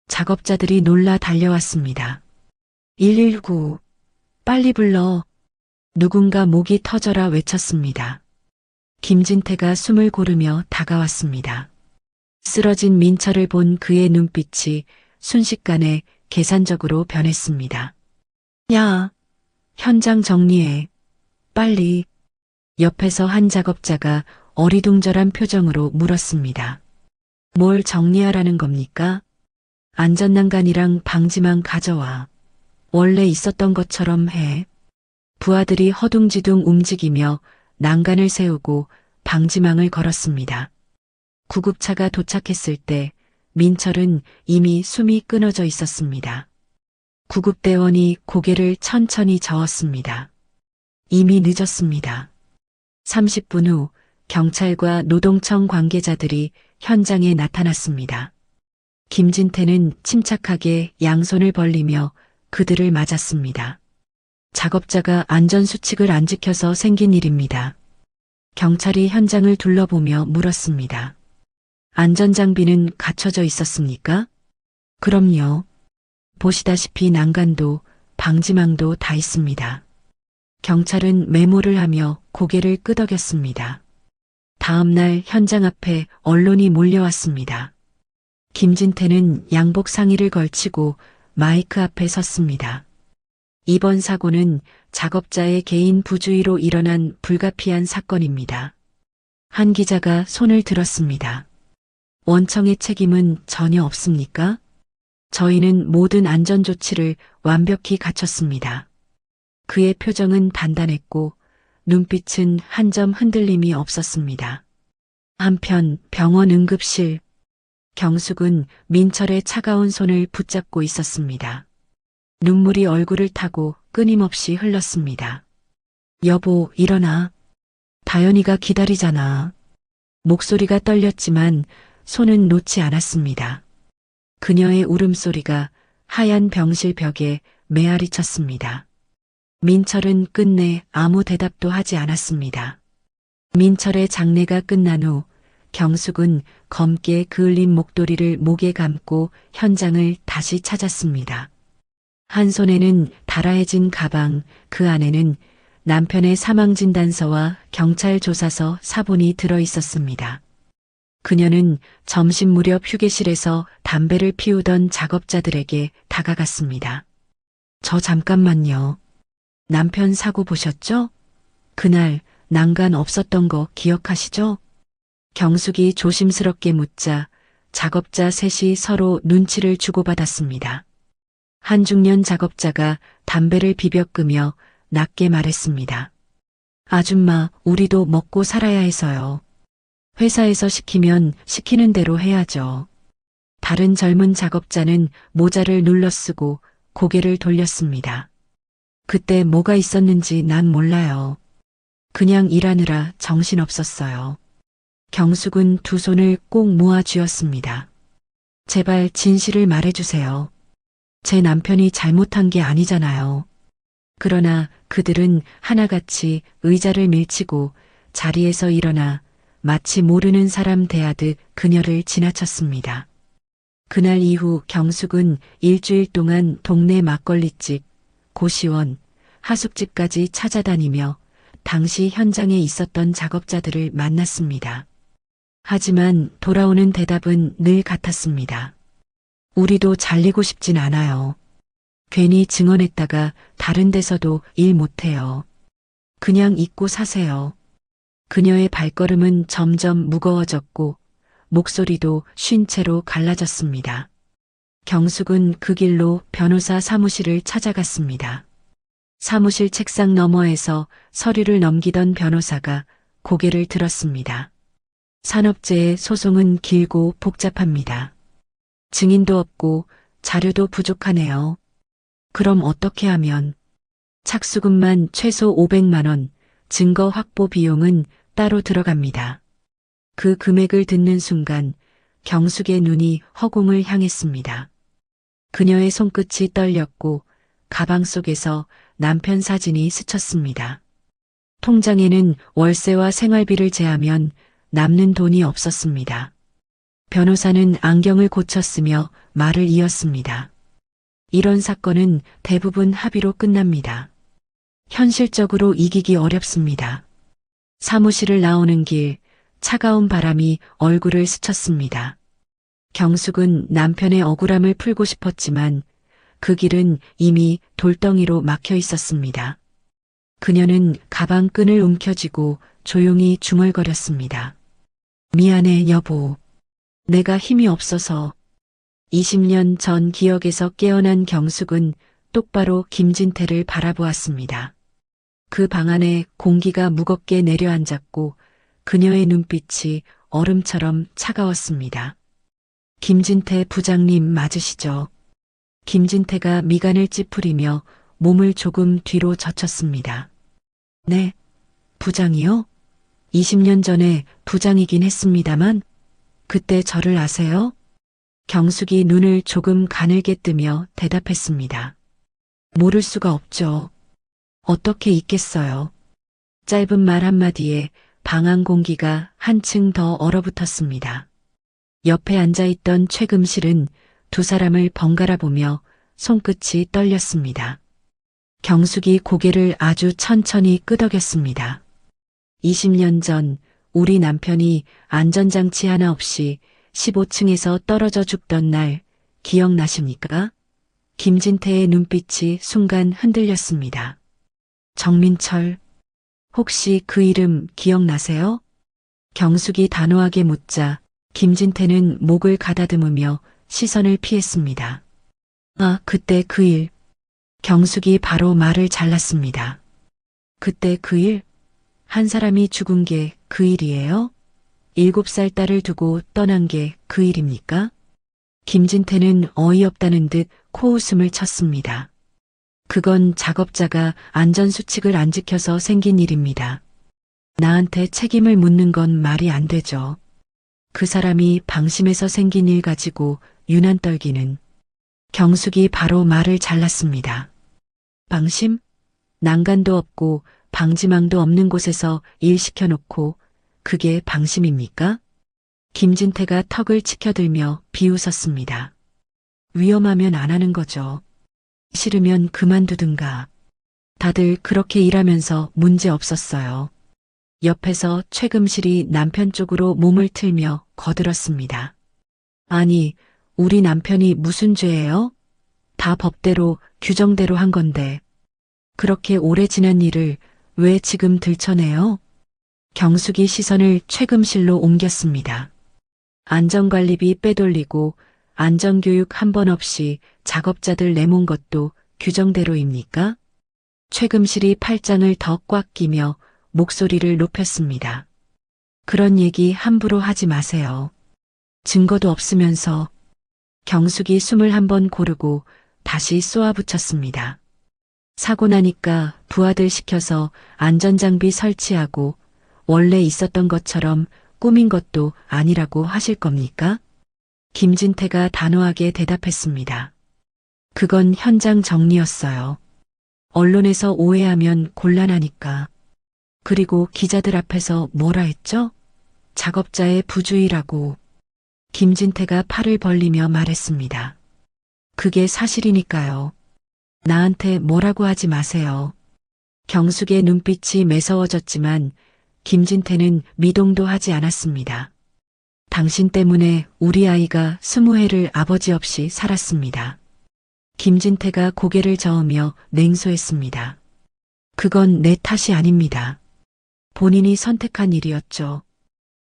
작업자들이 놀라 달려왔습니다. 119, 빨리 불러. 누군가 목이 터져라 외쳤습니다. 김진태가 숨을 고르며 다가왔습니다. 쓰러진 민철을 본 그의 눈빛이 순식간에 계산적으로 변했습니다. 야, 현장 정리해. 빨리. 옆에서 한 작업자가 어리둥절한 표정으로 물었습니다. 뭘 정리하라는 겁니까? 안전난간이랑 방지망 가져와. 원래 있었던 것처럼 해. 부하들이 허둥지둥 움직이며 난간을 세우고 방지망을 걸었습니다. 구급차가 도착했을 때 민철은 이미 숨이 끊어져 있었습니다. 구급대원이 고개를 천천히 저었습니다. 이미 늦었습니다. 30분 후 경찰과 노동청 관계자들이 현장에 나타났습니다. 김진태는 침착하게 양손을 벌리며 그들을 맞았습니다. 작업자가 안전수칙을 안 지켜서 생긴 일입니다. 경찰이 현장을 둘러보며 물었습니다. 안전장비는 갖춰져 있었습니까? 그럼요. 보시다시피 난간도 방지망도 다 있습니다. 경찰은 메모를 하며 고개를 끄덕였습니다. 다음 날 현장 앞에 언론이 몰려왔습니다. 김진태는 양복 상의를 걸치고 마이크 앞에 섰습니다. 이번 사고는 작업자의 개인 부주의로 일어난 불가피한 사건입니다. 한 기자가 손을 들었습니다. 원청의 책임은 전혀 없습니까? 저희는 모든 안전조치를 완벽히 갖췄습니다. 그의 표정은 단단했고 눈빛은 한 점 흔들림이 없었습니다. 한편 병원 응급실, 경숙은 민철의 차가운 손을 붙잡고 있었습니다. 눈물이 얼굴을 타고 끊임없이 흘렀습니다. 여보, 일어나. 다현이가 기다리잖아. 목소리가 떨렸지만 손은 놓지 않았습니다. 그녀의 울음소리가 하얀 병실 벽에 메아리 쳤습니다. 민철은 끝내 아무 대답도 하지 않았습니다. 민철의 장례가 끝난 후 경숙은 검게 그을린 목도리를 목에 감고 현장을 다시 찾았습니다. 한 손에는 달아해진 가방, 그 안에는 남편의 사망진단서와 경찰 조사서 사본이 들어 있었습니다. 그녀는 점심 무렵 휴게실에서 담배를 피우던 작업자들에게 다가갔습니다. 저 잠깐만요. 남편 사고 보셨죠? 그날 난간 없었던 거 기억하시죠? 경숙이 조심스럽게 묻자 작업자 셋이 서로 눈치를 주고받았습니다. 한중년 작업자가 담배를 비벼 끄며 낮게 말했습니다. 아줌마, 우리도 먹고 살아야 해서요. 회사에서 시키면 시키는 대로 해야죠. 다른 젊은 작업자는 모자를 눌러쓰고 고개를 돌렸습니다. 그때 뭐가 있었는지 난 몰라요. 그냥 일하느라 정신없었어요. 경숙은 두 손을 꼭 모아 쥐었습니다. 제발 진실을 말해주세요. 제 남편이 잘못한 게 아니잖아요. 그러나 그들은 하나같이 의자를 밀치고 자리에서 일어나 마치 모르는 사람 대하듯 그녀를 지나쳤습니다. 그날 이후 경숙은 일주일 동안 동네 막걸리집, 고시원, 하숙집까지 찾아다니며 당시 현장에 있었던 작업자들을 만났습니다. 하지만 돌아오는 대답은 늘 같았습니다. 우리도 잘리고 싶진 않아요. 괜히 증언했다가 다른 데서도 일 못해요. 그냥 잊고 사세요. 그녀의 발걸음은 점점 무거워졌고 목소리도 쉰 채로 갈라졌습니다. 경숙은 그 길로 변호사 사무실을 찾아갔습니다. 사무실 책상 너머에서 서류를 넘기던 변호사가 고개를 들었습니다. 산업재해 소송은 길고 복잡합니다. 증인도 없고 자료도 부족하네요. 그럼 어떻게 하면? 착수금만 최소 500만 원, 증거 확보 비용은 따로 들어갑니다. 그 금액을 듣는 순간 경숙의 눈이 허공을 향했습니다. 그녀의 손끝이 떨렸고 가방 속에서 남편 사진이 스쳤습니다. 통장에는 월세와 생활비를 제하면 남는 돈이 없었습니다. 변호사는 안경을 고쳤으며 말을 이었습니다. 이런 사건은 대부분 합의로 끝납니다. 현실적으로 이기기 어렵습니다. 사무실을 나오는 길, 차가운 바람이 얼굴을 스쳤습니다. 경숙은 남편의 억울함을 풀고 싶었지만 그 길은 이미 돌덩이로 막혀 있었습니다. 그녀는 가방 끈을 움켜쥐고 조용히 중얼거렸습니다. 미안해, 여보. 내가 힘이 없어서. 20년 전 기억에서 깨어난 경숙은 똑바로 김진태를 바라보았습니다. 그 방 안에 공기가 무겁게 내려앉았고 그녀의 눈빛이 얼음처럼 차가웠습니다. 김진태 부장님 맞으시죠? 김진태가 미간을 찌푸리며 몸을 조금 뒤로 젖혔습니다. 네, 부장이요? 20년 전에 부장이긴 했습니다만 그때 저를 아세요? 경숙이 눈을 조금 가늘게 뜨며 대답했습니다. 모를 수가 없죠. 어떻게 있겠어요. 짧은 말 한마디에 방 안 공기가 한층 더 얼어붙었습니다. 옆에 앉아있던 최금실은 두 사람을 번갈아 보며 손끝이 떨렸습니다. 경숙이 고개를 아주 천천히 끄덕였습니다. 20년 전 우리 남편이 안전장치 하나 없이 15층에서 떨어져 죽던 날 기억나십니까? 김진태의 눈빛이 순간 흔들렸습니다. 정민철, 혹시 그 이름 기억나세요? 경숙이 단호하게 묻자 김진태는 목을 가다듬으며 시선을 피했습니다. 아, 그때 그 일. 경숙이 바로 말을 잘랐습니다. 그때 그 일? 한 사람이 죽은 게 그 일이에요? 7살 딸을 두고 떠난 게 그 일입니까? 김진태는 어이없다는 듯 코웃음을 쳤습니다. 그건 작업자가 안전수칙을 안 지켜서 생긴 일입니다. 나한테 책임을 묻는 건 말이 안 되죠. 그 사람이 방심해서 생긴 일 가지고 유난 떨기는. 경숙이 바로 말을 잘랐습니다. 방심? 난간도 없고 방지망도 없는 곳에서 일 시켜놓고 그게 방심입니까? 김진태가 턱을 치켜들며 비웃었습니다. 위험하면 안 하는 거죠. 싫으면 그만두든가. 다들 그렇게 일하면서 문제 없었어요. 옆에서 최금실이 남편 쪽으로 몸을 틀며 거들었습니다. 아니, 우리 남편이 무슨 죄예요? 다 법대로, 규정대로 한 건데. 그렇게 오래 지난 일을 왜 지금 들춰내요? 경숙이 시선을 최금실로 옮겼습니다. 안전관리비 빼돌리고 안전교육 한 번 없이 작업자들 내몬 것도 규정대로입니까? 최금실이 팔짱을 더 꽉 끼며 목소리를 높였습니다. 그런 얘기 함부로 하지 마세요. 증거도 없으면서. 경숙이 숨을 한번 고르고 다시 쏘아붙였습니다. 사고 나니까 부하들 시켜서 안전장비 설치하고 원래 있었던 것처럼 꾸민 것도 아니라고 하실 겁니까? 김진태가 단호하게 대답했습니다. 그건 현장 정리였어요. 언론에서 오해하면 곤란하니까. 그리고 기자들 앞에서 뭐라 했죠? 작업자의 부주의라고. 김진태가 팔을 벌리며 말했습니다. 그게 사실이니까요. 나한테 뭐라고 하지 마세요. 경숙의 눈빛이 매서워졌지만 김진태는 미동도 하지 않았습니다. 당신 때문에 우리 아이가 20해를 아버지 없이 살았습니다. 김진태가 고개를 저으며 냉소했습니다. 그건 내 탓이 아닙니다. 본인이 선택한 일이었죠.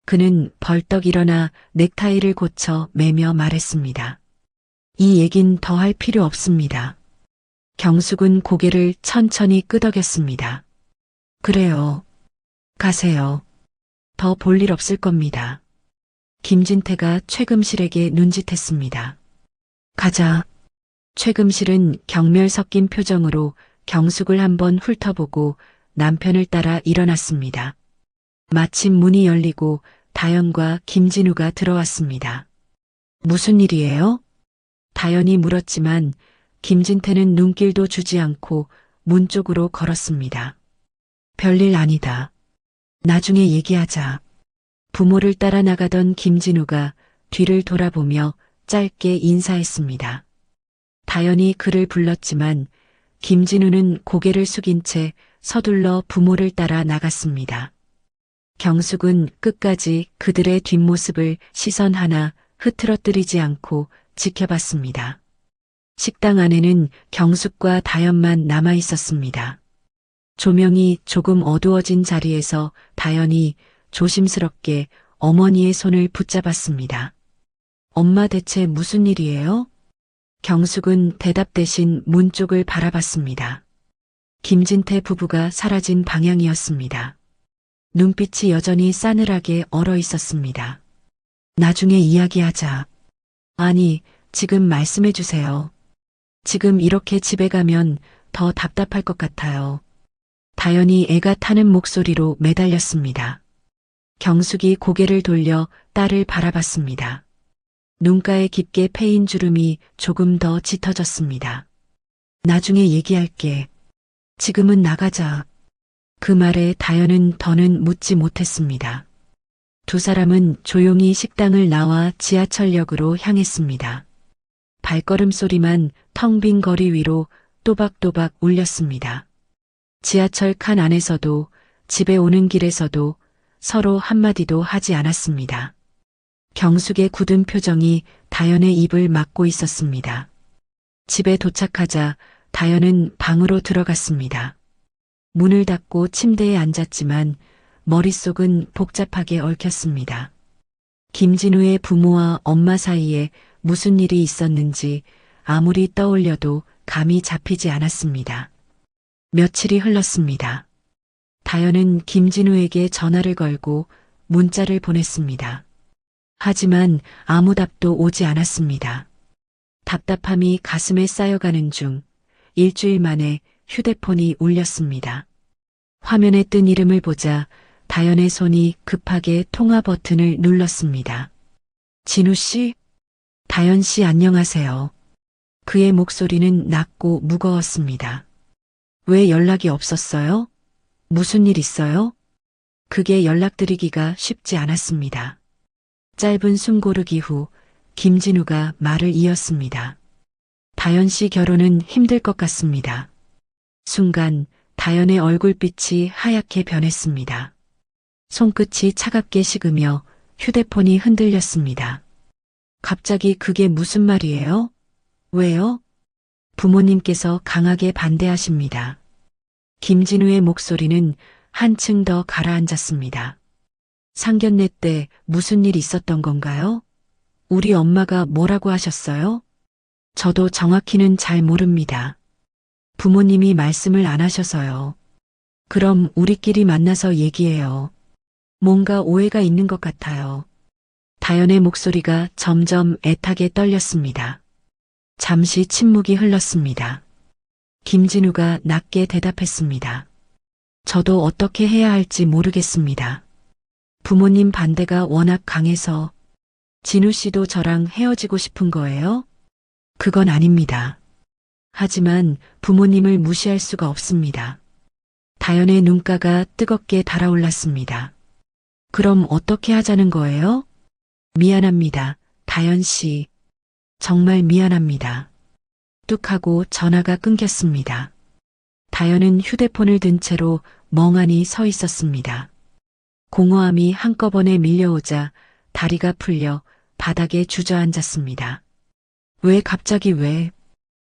그는 벌떡 일어나 넥타이를 고쳐 매며 말했습니다. 이 얘긴 더 할 필요 없습니다. 경숙은 고개를 천천히 끄덕였습니다. 그래요. 가세요. 더 볼 일 없을 겁니다. 김진태가 최금실에게 눈짓했습니다. 가자. 최금실은 경멸 섞인 표정으로 경숙을 한번 훑어보고 남편을 따라 일어났습니다. 마침 문이 열리고 다연과 김진우가 들어왔습니다. 무슨 일이에요? 다연이 물었지만 김진태는 눈길도 주지 않고 문 쪽으로 걸었습니다. 별일 아니다. 나중에 얘기하자. 부모를 따라 나가던 김진우가 뒤를 돌아보며 짧게 인사했습니다. 다연이 그를 불렀지만 김진우는 고개를 숙인 채 서둘러 부모를 따라 나갔습니다. 경숙은 끝까지 그들의 뒷모습을 시선 하나 흐트러뜨리지 않고 지켜봤습니다. 식당 안에는 경숙과 다연만 남아 있었습니다. 조명이 조금 어두워진 자리에서 다연이 조심스럽게 어머니의 손을 붙잡았습니다. 엄마 대체 무슨 일이에요? 경숙은 대답 대신 문 쪽을 바라봤습니다. 김진태 부부가 사라진 방향이었습니다. 눈빛이 여전히 싸늘하게 얼어 있었습니다. 나중에 이야기하자. 아니, 지금 말씀해 주세요. 지금 이렇게 집에 가면 더 답답할 것 같아요. 다연이 애가 타는 목소리로 매달렸습니다. 경숙이 고개를 돌려 딸을 바라봤습니다. 눈가에 깊게 패인 주름이 조금 더 짙어졌습니다. 나중에 얘기할게. 지금은 나가자. 그 말에 다연은 더는 묻지 못했습니다. 두 사람은 조용히 식당을 나와 지하철역으로 향했습니다. 발걸음 소리만 텅 빈 거리 위로 또박또박 울렸습니다. 지하철 칸 안에서도 집에 오는 길에서도 서로 한마디도 하지 않았습니다. 경숙의 굳은 표정이 다연의 입을 막고 있었습니다. 집에 도착하자 다연은 방으로 들어갔습니다. 문을 닫고 침대에 앉았지만 머릿속은 복잡하게 얽혔습니다. 김진우의 부모와 엄마 사이에 무슨 일이 있었는지 아무리 떠올려도 감이 잡히지 않았습니다. 며칠이 흘렀습니다. 다연은 김진우에게 전화를 걸고 문자를 보냈습니다. 하지만 아무 답도 오지 않았습니다. 답답함이 가슴에 쌓여가는 중 일주일 만에 휴대폰이 울렸습니다. 화면에 뜬 이름을 보자 다연의 손이 급하게 통화 버튼을 눌렀습니다. 진우 씨? 다연 씨 안녕하세요. 그의 목소리는 낮고 무거웠습니다. 왜 연락이 없었어요? 무슨 일 있어요? 그게 연락드리기가 쉽지 않았습니다. 짧은 숨 고르기 후 김진우가 말을 이었습니다. 다연 씨 결혼은 힘들 것 같습니다. 순간 다연의 얼굴빛이 하얗게 변했습니다. 손끝이 차갑게 식으며 휴대폰이 흔들렸습니다. 갑자기 그게 무슨 말이에요? 왜요? 부모님께서 강하게 반대하십니다. 김진우의 목소리는 한층 더 가라앉았습니다. 상견례 때 무슨 일 있었던 건가요? 우리 엄마가 뭐라고 하셨어요? 저도 정확히는 잘 모릅니다. 부모님이 말씀을 안 하셔서요. 그럼 우리끼리 만나서 얘기해요. 뭔가 오해가 있는 것 같아요. 다연의 목소리가 점점 애타게 떨렸습니다. 잠시 침묵이 흘렀습니다. 김진우가 낮게 대답했습니다. 저도 어떻게 해야 할지 모르겠습니다. 부모님 반대가 워낙 강해서. 진우 씨도 저랑 헤어지고 싶은 거예요? 그건 아닙니다. 하지만 부모님을 무시할 수가 없습니다. 다연의 눈가가 뜨겁게 달아올랐습니다. 그럼 어떻게 하자는 거예요? 미안합니다, 다연 씨. 정말 미안합니다. 뚝 하고 전화가 끊겼습니다. 다연은 휴대폰을 든 채로 멍하니 서 있었습니다. 공허함이 한꺼번에 밀려오자 다리가 풀려 바닥에 주저앉았습니다. 왜 갑자기 왜?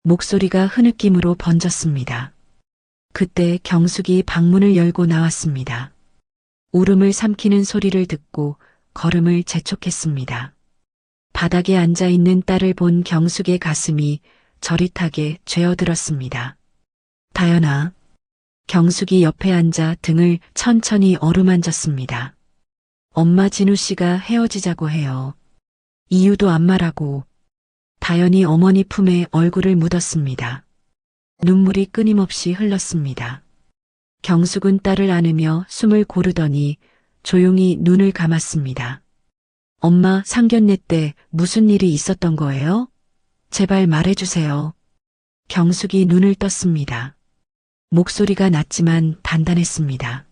목소리가 흐느낌으로 번졌습니다. 그때 경숙이 방문을 열고 나왔습니다. 울음을 삼키는 소리를 듣고 걸음을 재촉했습니다. 바닥에 앉아있는 딸을 본 경숙의 가슴이 저릿하게 죄어들었습니다. 다연아. 경숙이 옆에 앉아 등을 천천히 어루만졌습니다. 엄마 진우 씨가 헤어지자고 해요. 이유도 안 말하고. 다연이 어머니 품에 얼굴을 묻었습니다. 눈물이 끊임없이 흘렀습니다. 경숙은 딸을 안으며 숨을 고르더니 조용히 눈을 감았습니다. 엄마 상견례 때 무슨 일이 있었던 거예요? 제발 말해주세요. 경숙이 눈을 떴습니다. 목소리가 낮지만 단단했습니다.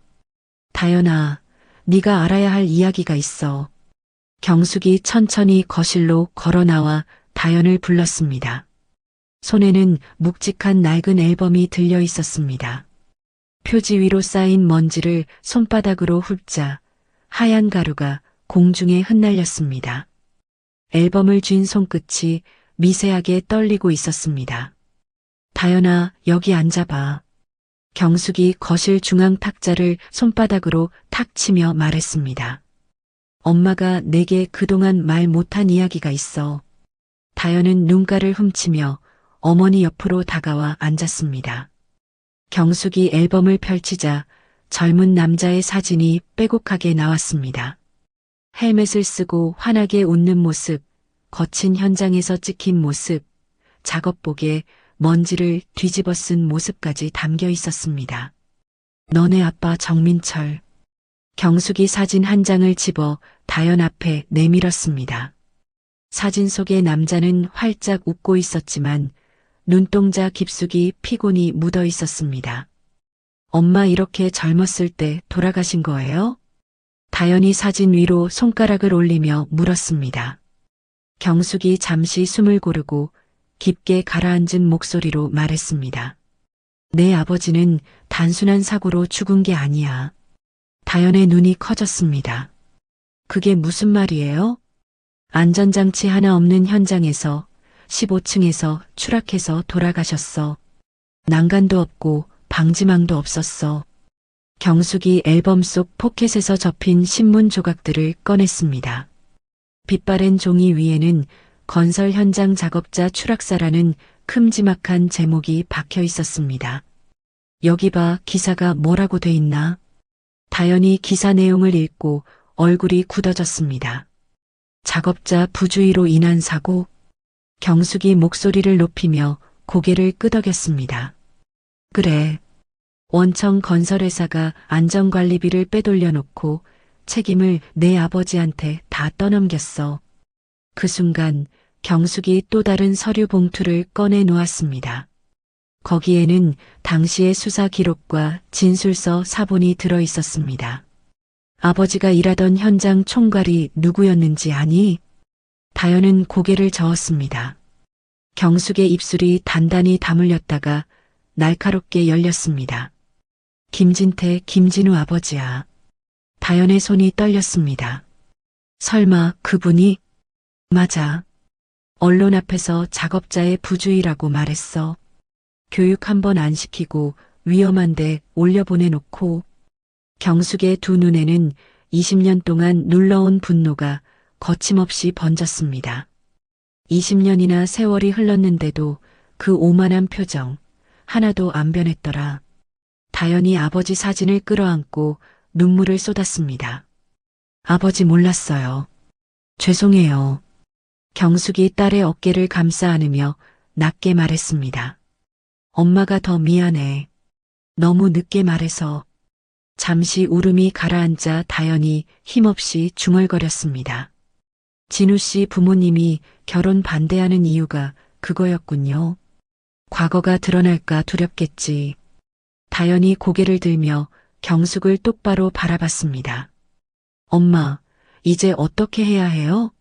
다연아, 네가 알아야 할 이야기가 있어. 경숙이 천천히 거실로 걸어나와 다연을 불렀습니다. 손에는 묵직한 낡은 앨범이 들려 있었습니다. 표지 위로 쌓인 먼지를 손바닥으로 훑자 하얀 가루가 공중에 흩날렸습니다. 앨범을 쥔 손끝이 미세하게 떨리고 있었습니다. 다연아, 여기 앉아봐. 경숙이 거실 중앙 탁자를 손바닥으로 탁 치며 말했습니다. 엄마가 내게 그동안 말 못한 이야기가 있어. 다연은 눈가를 훔치며 어머니 옆으로 다가와 앉았습니다. 경숙이 앨범을 펼치자 젊은 남자의 사진이 빼곡하게 나왔습니다. 헬멧을 쓰고 환하게 웃는 모습, 거친 현장에서 찍힌 모습, 작업복에 먼지를 뒤집어 쓴 모습까지 담겨 있었습니다. 너네 아빠 정민철. 경숙이 사진 한 장을 집어 다연 앞에 내밀었습니다. 사진 속의 남자는 활짝 웃고 있었지만 눈동자 깊숙이 피곤이 묻어 있었습니다. 엄마 이렇게 젊었을 때 돌아가신 거예요? 다연이 사진 위로 손가락을 올리며 물었습니다. 경숙이 잠시 숨을 고르고 깊게 가라앉은 목소리로 말했습니다. 내 아버지는 단순한 사고로 죽은 게 아니야. 다연의 눈이 커졌습니다. 그게 무슨 말이에요? 안전장치 하나 없는 현장에서 15층에서 추락해서 돌아가셨어. 난간도 없고 방지망도 없었어. 경숙이 앨범 속 포켓에서 접힌 신문 조각들을 꺼냈습니다. 빛바랜 종이 위에는 건설 현장 작업자 추락사라는 큼지막한 제목이 박혀 있었습니다. 여기 봐, 기사가 뭐라고 돼 있나? 다연이 기사 내용을 읽고 얼굴이 굳어졌습니다. 작업자 부주의로 인한 사고. 경숙이 목소리를 높이며 고개를 끄덕였습니다. 그래. 원청 건설회사가 안전관리비를 빼돌려 놓고 책임을 내 아버지한테 다 떠넘겼어. 그 순간 경숙이 또 다른 서류 봉투를 꺼내 놓았습니다. 거기에는 당시의 수사 기록과 진술서 사본이 들어 있었습니다. 아버지가 일하던 현장 총괄이 누구였는지 아니? 다연은 고개를 저었습니다. 경숙의 입술이 단단히 다물렸다가 날카롭게 열렸습니다. 김진태, 김진우 아버지야. 다연의 손이 떨렸습니다. 설마 그분이? 맞아. 언론 앞에서 작업자의 부주의라고 말했어. 교육 한 번 안 시키고 위험한데 올려보내놓고. 경숙의 두 눈에는 20년 동안 눌러온 분노가 거침없이 번졌습니다. 20년이나 세월이 흘렀는데도 그 오만한 표정 하나도 안 변했더라. 다연이 아버지 사진을 끌어안고 눈물을 쏟았습니다. 아버지 몰랐어요. 죄송해요. 경숙이 딸의 어깨를 감싸 안으며 낮게 말했습니다. 엄마가 더 미안해. 너무 늦게 말해서. 잠시 울음이 가라앉자 다연이 힘없이 중얼거렸습니다. 진우 씨 부모님이 결혼 반대하는 이유가 그거였군요. 과거가 드러날까 두렵겠지. 다연이 고개를 들며 경숙을 똑바로 바라봤습니다. 엄마, 이제 어떻게 해야 해요?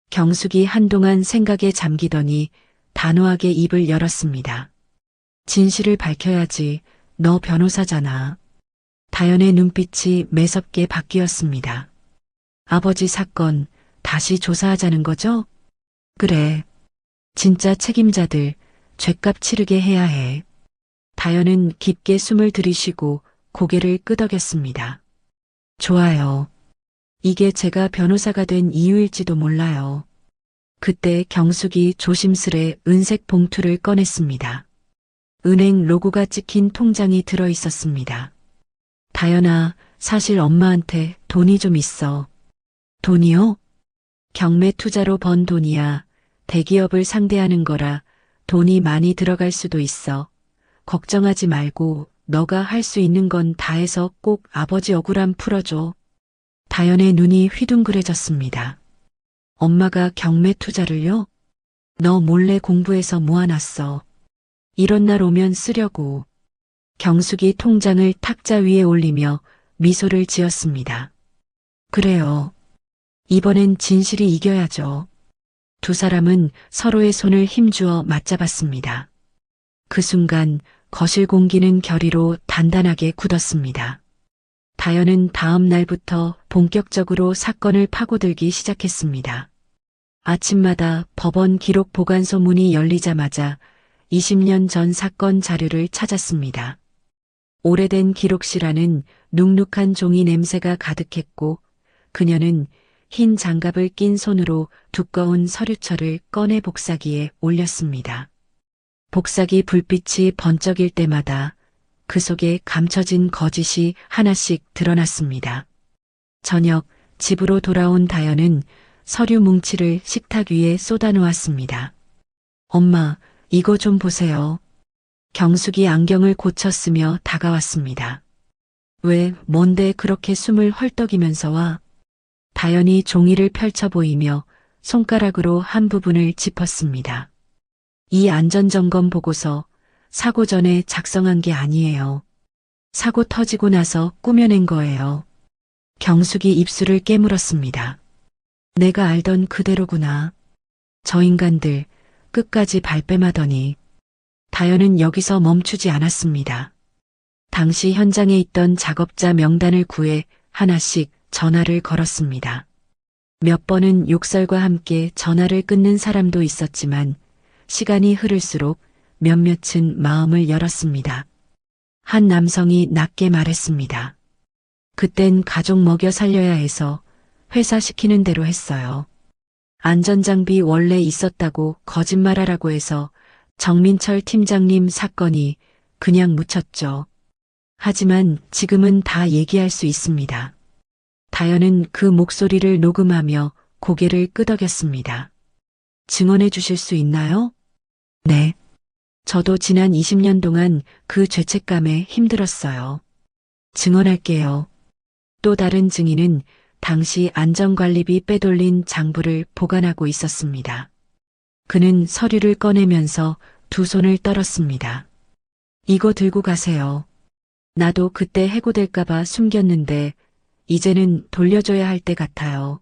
경숙이 한동안 생각에 잠기더니 단호하게 입을 열었습니다. 진실을 밝혀야지. 너 변호사잖아. 다연의 눈빛이 매섭게 바뀌었습니다. 아버지 사건 다시 조사하자는 거죠? 그래. 진짜 책임자들 죗값 치르게 해야 해. 다연은 깊게 숨을 들이쉬고 고개를 끄덕였습니다. 좋아요. 이게 제가 변호사가 된 이유일지도 몰라요. 그때 경숙이 조심스레 은색 봉투를 꺼냈습니다. 은행 로고가 찍힌 통장이 들어 있었습니다. 다연아, 사실 엄마한테 돈이 좀 있어. 돈이요? 경매 투자로 번 돈이야. 대기업을 상대하는 거라 돈이 많이 들어갈 수도 있어. 걱정하지 말고 너가 할 수 있는 건 다 해서 꼭 아버지 억울함 풀어줘. 다연의 눈이 휘둥그레졌습니다. 엄마가 경매 투자를요? 너 몰래 공부해서 모아놨어. 이런 날 오면 쓰려고. 경숙이 통장을 탁자 위에 올리며 미소를 지었습니다. 그래요. 이번엔 진실이 이겨야죠. 두 사람은 서로의 손을 힘주어 맞잡았습니다. 그 순간 거실 공기는 결의로 단단하게 굳었습니다. 다연은 다음 날부터 본격적으로 사건을 파고들기 시작했습니다. 아침마다 법원 기록 보관소 문이 열리자마자 20년 전 사건 자료를 찾았습니다. 오래된 기록실 안은 눅눅한 종이 냄새가 가득했고 그녀는 흰 장갑을 낀 손으로 두꺼운 서류철을 꺼내 복사기에 올렸습니다. 복사기 불빛이 번쩍일 때마다 그 속에 감춰진 거짓이 하나씩 드러났습니다. 저녁 집으로 돌아온 다연은 서류 뭉치를 식탁 위에 쏟아놓았습니다. 엄마, 이거 좀 보세요. 경숙이 안경을 고쳤으며 다가왔습니다. 왜, 뭔데 그렇게 숨을 헐떡이면서 와? 다연이 종이를 펼쳐 보이며 손가락으로 한 부분을 짚었습니다. 이 안전점검 보고서 사고 전에 작성한 게 아니에요. 사고 터지고 나서 꾸며낸 거예요. 경숙이 입술을 깨물었습니다. 내가 알던 그대로구나. 저 인간들 끝까지 발뺌하더니. 다연은 여기서 멈추지 않았습니다. 당시 현장에 있던 작업자 명단을 구해 하나씩 전화를 걸었습니다. 몇 번은 욕설과 함께 전화를 끊는 사람도 있었지만 시간이 흐를수록 몇몇은 마음을 열었습니다. 한 남성이 낮게 말했습니다. 그땐 가족 먹여 살려야 해서 회사 시키는 대로 했어요. 안전장비 원래 있었다고 거짓말하라고 해서 정민철 팀장님 사건이 그냥 묻혔죠. 하지만 지금은 다 얘기할 수 있습니다. 다연은 그 목소리를 녹음하며 고개를 끄덕였습니다. 증언해 주실 수 있나요? 네. 저도 지난 20년 동안 그 죄책감에 힘들었어요. 증언할게요. 또 다른 증인은 당시 안전관리비 빼돌린 장부를 보관하고 있었습니다. 그는 서류를 꺼내면서 두 손을 떨었습니다. 이거 들고 가세요. 나도 그때 해고될까봐 숨겼는데 이제는 돌려줘야 할 때 같아요.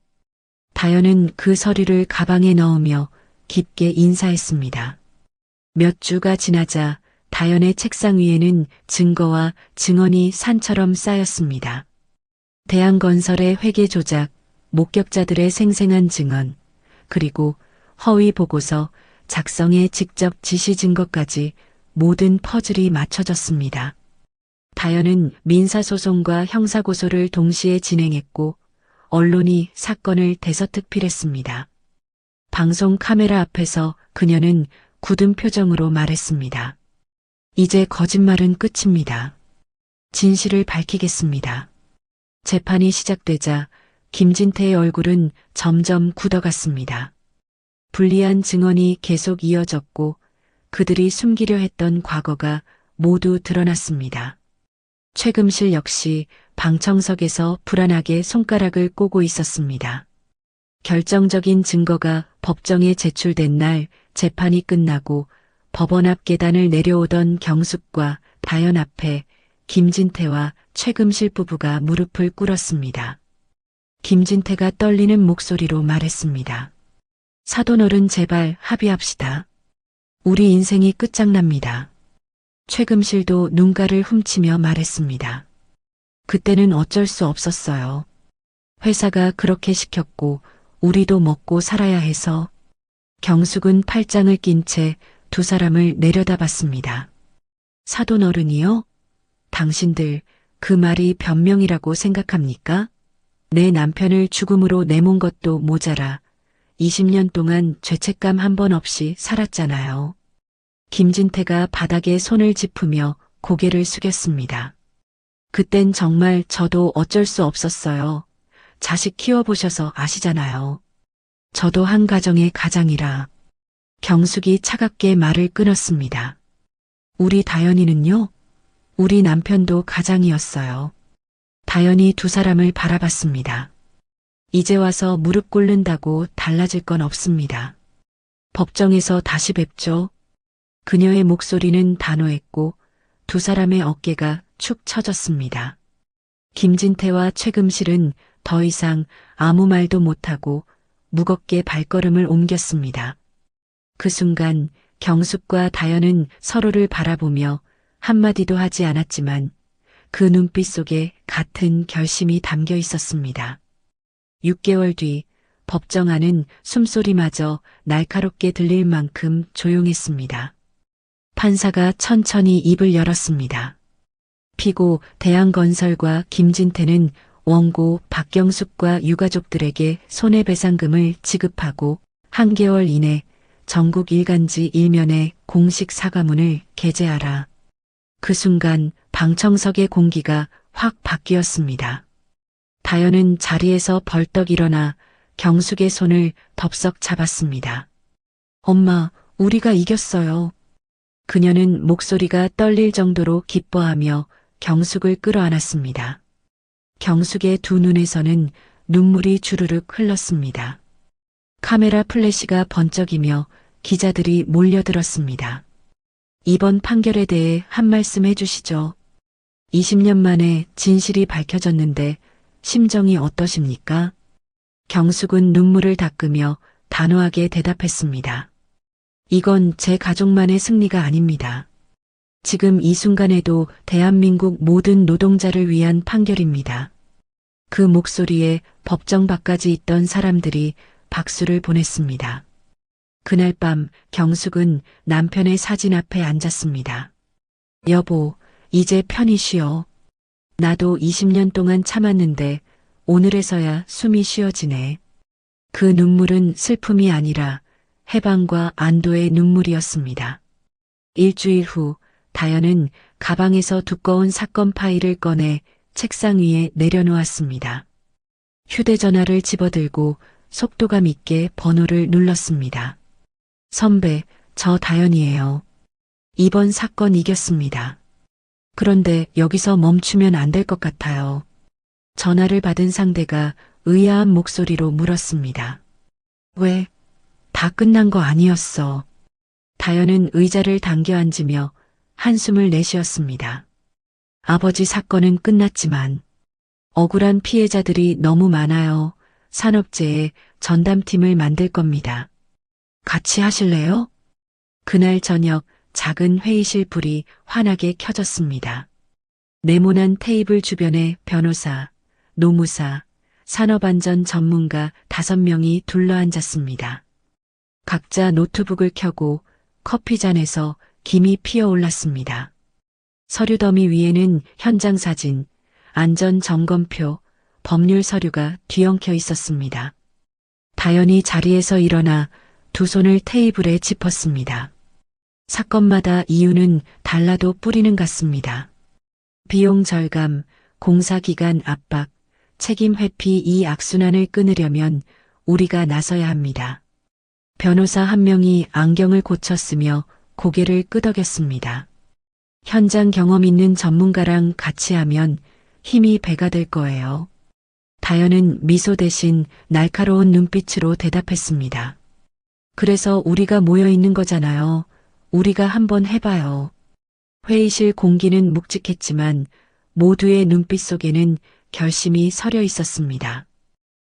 다연은 그 서류를 가방에 넣으며 깊게 인사했습니다. 몇 주가 지나자 다연의 책상 위에는 증거와 증언이 산처럼 쌓였습니다. 대한건설의 회계 조작, 목격자들의 생생한 증언, 그리고 허위 보고서 작성의 직접 지시 증거까지 모든 퍼즐이 맞춰졌습니다. 다연은 민사소송과 형사고소를 동시에 진행했고 언론이 사건을 대서특필했습니다. 방송 카메라 앞에서 그녀는 굳은 표정으로 말했습니다. 이제 거짓말은 끝입니다. 진실을 밝히겠습니다. 재판이 시작되자 김진태의 얼굴은 점점 굳어갔습니다. 불리한 증언이 계속 이어졌고 그들이 숨기려 했던 과거가 모두 드러났습니다. 최금실 역시 방청석에서 불안하게 손가락을 꼬고 있었습니다. 결정적인 증거가 법정에 제출된 날 재판이 끝나고 법원 앞 계단을 내려오던 경숙과 다연 앞에 김진태와 최금실 부부가 무릎을 꿇었습니다. 김진태가 떨리는 목소리로 말했습니다. 사돈어른 제발 합의합시다. 우리 인생이 끝장납니다. 최금실도 눈가를 훔치며 말했습니다. 그때는 어쩔 수 없었어요. 회사가 그렇게 시켰고 우리도 먹고 살아야 해서. 경숙은 팔짱을 낀 채 두 사람을 내려다봤습니다. 사돈어른이요? 당신들 그 말이 변명이라고 생각합니까? 내 남편을 죽음으로 내몬 것도 모자라 20년 동안 죄책감 한 번 없이 살았잖아요. 김진태가 바닥에 손을 짚으며 고개를 숙였습니다. 그땐 정말 저도 어쩔 수 없었어요. 자식 키워보셔서 아시잖아요. 저도 한 가정의 가장이라. 경숙이 차갑게 말을 끊었습니다. 우리 다연이는요? 우리 남편도 가장이었어요. 다연이 두 사람을 바라봤습니다. 이제 와서 무릎 꿇는다고 달라질 건 없습니다. 법정에서 다시 뵙죠. 그녀의 목소리는 단호했고 두 사람의 어깨가 축 처졌습니다. 김진태와 최금실은 더 이상 아무 말도 못하고 무겁게 발걸음을 옮겼습니다. 그 순간 경숙과 다연은 서로를 바라보며 한마디도 하지 않았지만 그 눈빛 속에 같은 결심이 담겨 있었습니다. 6개월 뒤 법정 안은 숨소리마저 날카롭게 들릴 만큼 조용했습니다. 판사가 천천히 입을 열었습니다. 피고 대한건설과 김진태는 원고 박경숙과 유가족들에게 손해배상금을 지급하고 한 개월 이내 전국 일간지 일면에 공식 사과문을 게재하라. 그 순간 방청석의 공기가 확 바뀌었습니다. 다연은 자리에서 벌떡 일어나 경숙의 손을 덥석 잡았습니다. 엄마, 우리가 이겼어요. 그녀는 목소리가 떨릴 정도로 기뻐하며 경숙을 끌어안았습니다. 경숙의 두 눈에서는 눈물이 주르륵 흘렀습니다. 카메라 플래시가 번쩍이며 기자들이 몰려들었습니다. 이번 판결에 대해 한 말씀 해주시죠. 20년 만에 진실이 밝혀졌는데 심정이 어떠십니까? 경숙은 눈물을 닦으며 단호하게 대답했습니다. 이건 제 가족만의 승리가 아닙니다. 지금 이 순간에도 대한민국 모든 노동자를 위한 판결입니다. 그 목소리에 법정 밖까지 있던 사람들이 박수를 보냈습니다. 그날 밤 경숙은 남편의 사진 앞에 앉았습니다. 여보, 이제 편히 쉬어. 나도 20년 동안 참았는데 오늘에서야 숨이 쉬어지네. 그 눈물은 슬픔이 아니라 해방과 안도의 눈물이었습니다. 일주일 후 다연은 가방에서 두꺼운 사건 파일을 꺼내 책상 위에 내려놓았습니다. 휴대전화를 집어들고 속도감 있게 번호를 눌렀습니다. 선배, 저 다연이에요. 이번 사건 이겼습니다. 그런데 여기서 멈추면 안 될 것 같아요. 전화를 받은 상대가 의아한 목소리로 물었습니다. 왜? 다 끝난 거 아니었어. 다연은 의자를 당겨 앉으며 한숨을 내쉬었습니다. 아버지 사건은 끝났지만 억울한 피해자들이 너무 많아요. 산업재해 전담팀을 만들 겁니다. 같이 하실래요? 그날 저녁 작은 회의실 불이 환하게 켜졌습니다. 네모난 테이블 주변에 변호사, 노무사, 산업안전 전문가 5명이 둘러앉았습니다. 각자 노트북을 켜고 커피잔에서 김이 피어올랐습니다. 서류 더미 위에는 현장 사진, 안전 점검표, 법률 서류가 뒤엉켜 있었습니다. 다연이 자리에서 일어나 두 손을 테이블에 짚었습니다. 사건마다 이유는 달라도 뿌리는 같습니다. 비용 절감, 공사기간 압박, 책임 회피 이 악순환을 끊으려면 우리가 나서야 합니다. 변호사 한 명이 안경을 고쳤으며 고개를 끄덕였습니다. 현장 경험 있는 전문가랑 같이 하면 힘이 배가 될 거예요. 다연은 미소 대신 날카로운 눈빛으로 대답했습니다. 그래서 우리가 모여 있는 거잖아요. 우리가 한번 해봐요. 회의실 공기는 묵직했지만 모두의 눈빛 속에는 결심이 서려 있었습니다.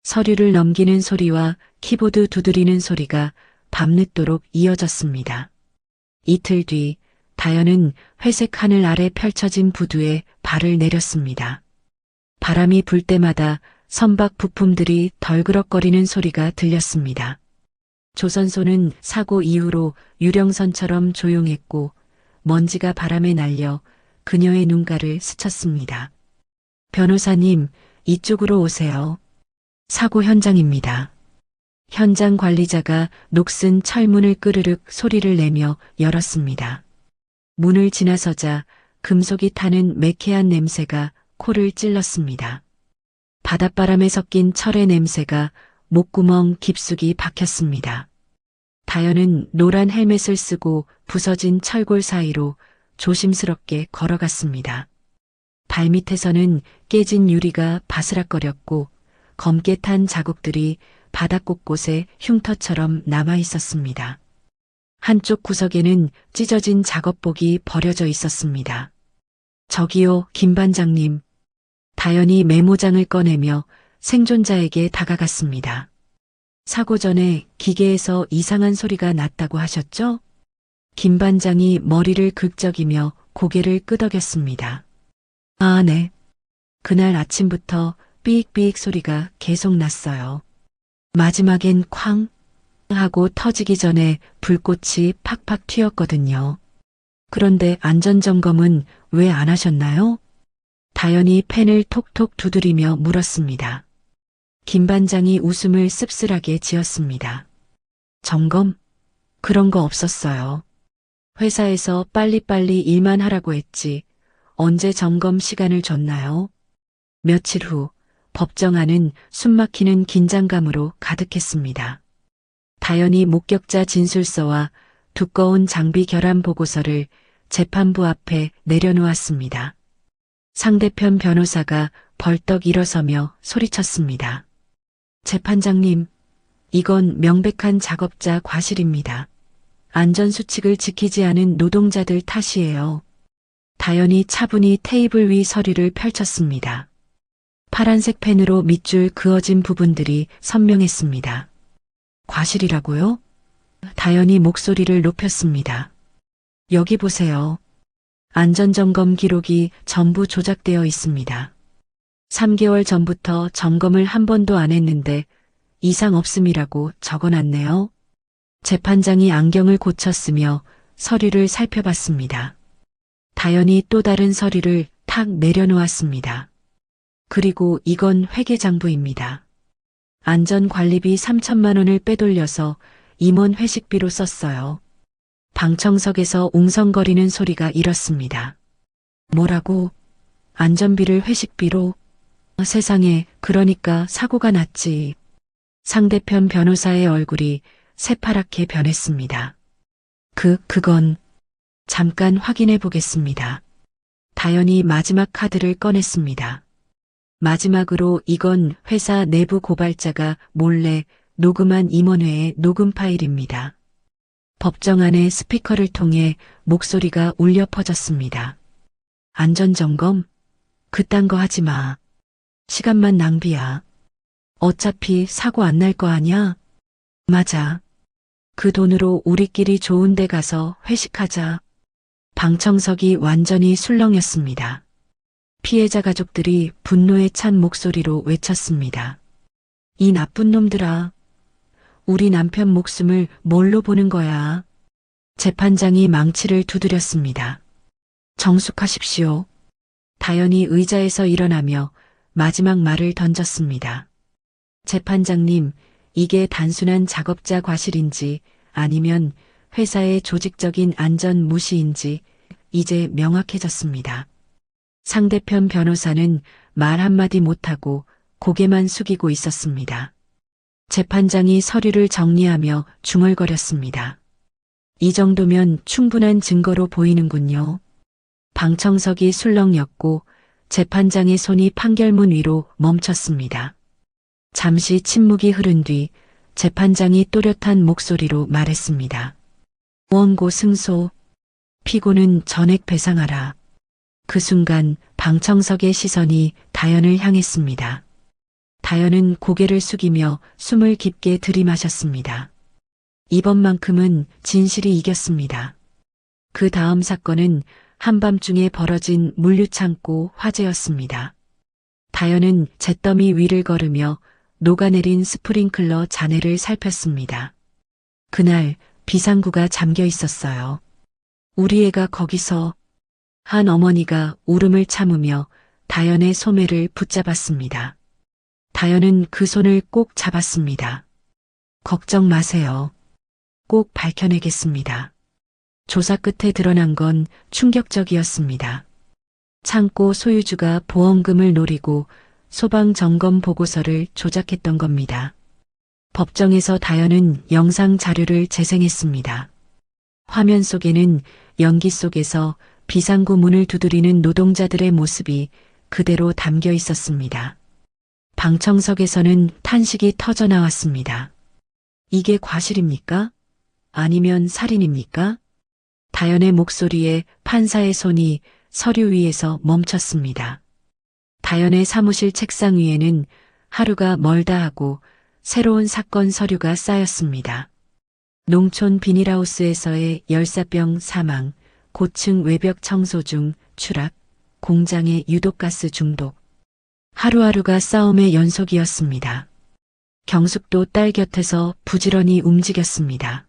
서류를 넘기는 소리와 키보드 두드리는 소리가 밤늦도록 이어졌습니다. 이틀 뒤 다연은 회색 하늘 아래 펼쳐진 부두에 발을 내렸습니다. 바람이 불 때마다 선박 부품들이 덜그럭거리는 소리가 들렸습니다. 조선소는 사고 이후로 유령선처럼 조용했고 먼지가 바람에 날려 그녀의 눈가를 스쳤습니다. 변호사님, 이쪽으로 오세요. 사고 현장입니다. 현장 관리자가 녹슨 철문을 끄르륵 소리를 내며 열었습니다. 문을 지나서자 금속이 타는 매캐한 냄새가 코를 찔렀습니다. 바닷바람에 섞인 철의 냄새가 목구멍 깊숙이 박혔습니다. 다연은 노란 헬멧을 쓰고 부서진 철골 사이로 조심스럽게 걸어갔습니다. 발밑에서는 깨진 유리가 바스락거렸고 검게 탄 자국들이 바닥 곳곳에 흉터처럼 남아 있었습니다. 한쪽 구석에는 찢어진 작업복이 버려져 있었습니다. 저기요, 김 반장님. 다연이 메모장을 꺼내며 생존자에게 다가갔습니다. 사고 전에 기계에서 이상한 소리가 났다고 하셨죠? 김 반장이 머리를 긁적이며 고개를 끄덕였습니다. 아, 네. 그날 아침부터 삑삑 소리가 계속 났어요. 마지막엔 쾅 하고 터지기 전에 불꽃이 팍팍 튀었거든요. 그런데 안전점검은 왜 안 하셨나요? 다연이 펜을 톡톡 두드리며 물었습니다. 김 반장이 웃음을 씁쓸하게 지었습니다. 점검? 그런 거 없었어요. 회사에서 빨리빨리 일만 하라고 했지. 언제 점검 시간을 줬나요? 며칠 후 법정 안은 숨막히는 긴장감으로 가득했습니다. 다연이 목격자 진술서와 두꺼운 장비 결함 보고서를 재판부 앞에 내려놓았습니다. 상대편 변호사가 벌떡 일어서며 소리쳤습니다. 재판장님, 이건 명백한 작업자 과실입니다. 안전수칙을 지키지 않은 노동자들 탓이에요. 다연이 차분히 테이블 위 서류를 펼쳤습니다. 파란색 펜으로 밑줄 그어진 부분들이 선명했습니다. 과실이라고요? 다연이 목소리를 높였습니다. 여기 보세요. 안전점검 기록이 전부 조작되어 있습니다. 3개월 전부터 점검을 한 번도 안 했는데 이상 없음이라고 적어놨네요. 재판장이 안경을 고쳤으며 서류를 살펴봤습니다. 다연이 또 다른 서류를 탁 내려놓았습니다. 그리고 이건 회계장부입니다. 안전관리비 3천만 원을 빼돌려서 임원 회식비로 썼어요. 방청석에서 웅성거리는 소리가 일었습니다. 뭐라고? 안전비를 회식비로? 세상에, 그러니까 사고가 났지. 상대편 변호사의 얼굴이 새파랗게 변했습니다. 그건 잠깐 확인해 보겠습니다. 다연이 마지막 카드를 꺼냈습니다. 마지막으로 이건 회사 내부 고발자가 몰래 녹음한 임원회의 녹음 파일입니다. 법정 안의 스피커를 통해 목소리가 울려 퍼졌습니다. 안전점검? 그딴 거 하지 마. 시간만 낭비야. 어차피 사고 안 날 거 아냐? 맞아. 그 돈으로 우리끼리 좋은 데 가서 회식하자. 방청석이 완전히 술렁였습니다. 피해자 가족들이 분노에 찬 목소리로 외쳤습니다. 이 나쁜 놈들아. 우리 남편 목숨을 뭘로 보는 거야? 재판장이 망치를 두드렸습니다. 정숙하십시오. 다연이 의자에서 일어나며 마지막 말을 던졌습니다. 재판장님, 이게 단순한 작업자 과실인지 아니면 회사의 조직적인 안전 무시인지 이제 명확해졌습니다. 상대편 변호사는 말 한마디 못하고 고개만 숙이고 있었습니다. 재판장이 서류를 정리하며 중얼거렸습니다. 이 정도면 충분한 증거로 보이는군요. 방청석이 술렁였고 재판장의 손이 판결문 위로 멈췄습니다. 잠시 침묵이 흐른 뒤 재판장이 또렷한 목소리로 말했습니다. 원고 승소, 피고는 전액 배상하라. 그 순간 방청석의 시선이 다연을 향했습니다. 다연은 고개를 숙이며 숨을 깊게 들이마셨습니다. 이번만큼은 진실이 이겼습니다. 그 다음 사건은 한밤중에 벌어진 물류창고 화재였습니다. 다연은 잿더미 위를 걸으며 녹아내린 스프링클러 잔해를 살폈습니다. 그날 비상구가 잠겨 있었어요. 우리 애가 거기서. 한 어머니가 울음을 참으며 다연의 소매를 붙잡았습니다. 다연은 그 손을 꼭 잡았습니다. 걱정 마세요. 꼭 밝혀내겠습니다. 조사 끝에 드러난 건 충격적이었습니다. 창고 소유주가 보험금을 노리고 소방점검 보고서를 조작했던 겁니다. 법정에서 다연은 영상 자료를 재생했습니다. 화면 속에는 연기 속에서 비상구 문을 두드리는 노동자들의 모습이 그대로 담겨 있었습니다. 방청석에서는 탄식이 터져 나왔습니다. 이게 과실입니까? 아니면 살인입니까? 다연의 목소리에 판사의 손이 서류 위에서 멈췄습니다. 다연의 사무실 책상 위에는 하루가 멀다 하고 새로운 사건 서류가 쌓였습니다. 농촌 비닐하우스에서의 열사병 사망, 고층 외벽 청소 중 추락, 공장의 유독가스 중독. 하루하루가 싸움의 연속이었습니다. 경숙도 딸 곁에서 부지런히 움직였습니다.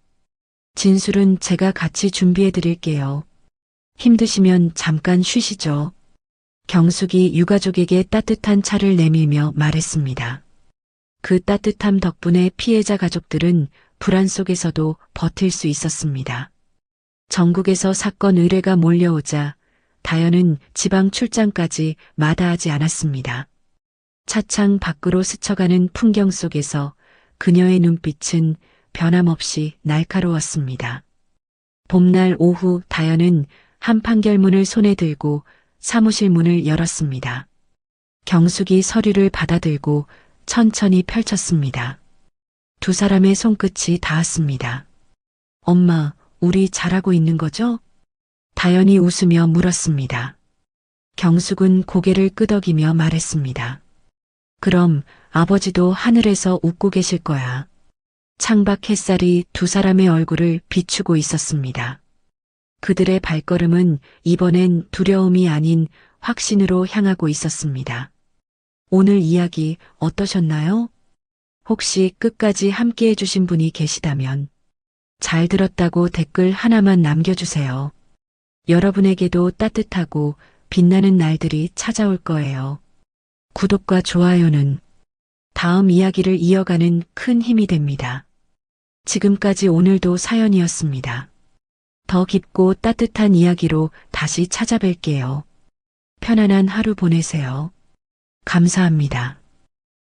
진술은 제가 같이 준비해 드릴게요. 힘드시면 잠깐 쉬시죠. 경숙이 유가족에게 따뜻한 차를 내밀며 말했습니다. 그 따뜻함 덕분에 피해자 가족들은 불안 속에서도 버틸 수 있었습니다. 전국에서 사건 의뢰가 몰려오자 다연은 지방 출장까지 마다하지 않았습니다. 차창 밖으로 스쳐가는 풍경 속에서 그녀의 눈빛은 변함없이 날카로웠습니다. 봄날 오후 다연은 한 판결문을 손에 들고 사무실 문을 열었습니다. 경숙이 서류를 받아들고 천천히 펼쳤습니다. 두 사람의 손끝이 닿았습니다. 엄마, 우리 잘하고 있는 거죠? 다연이 웃으며 물었습니다. 경숙은 고개를 끄덕이며 말했습니다. 그럼 아버지도 하늘에서 웃고 계실 거야. 창밖 햇살이 두 사람의 얼굴을 비추고 있었습니다. 그들의 발걸음은 이번엔 두려움이 아닌 확신으로 향하고 있었습니다. 오늘 이야기 어떠셨나요? 혹시 끝까지 함께 해주신 분이 계시다면 잘 들었다고 댓글 하나만 남겨주세요. 여러분에게도 따뜻하고 빛나는 날들이 찾아올 거예요. 구독과 좋아요는 다음 이야기를 이어가는 큰 힘이 됩니다. 지금까지 오늘도 사연이었습니다. 더 깊고 따뜻한 이야기로 다시 찾아뵐게요. 편안한 하루 보내세요. 감사합니다.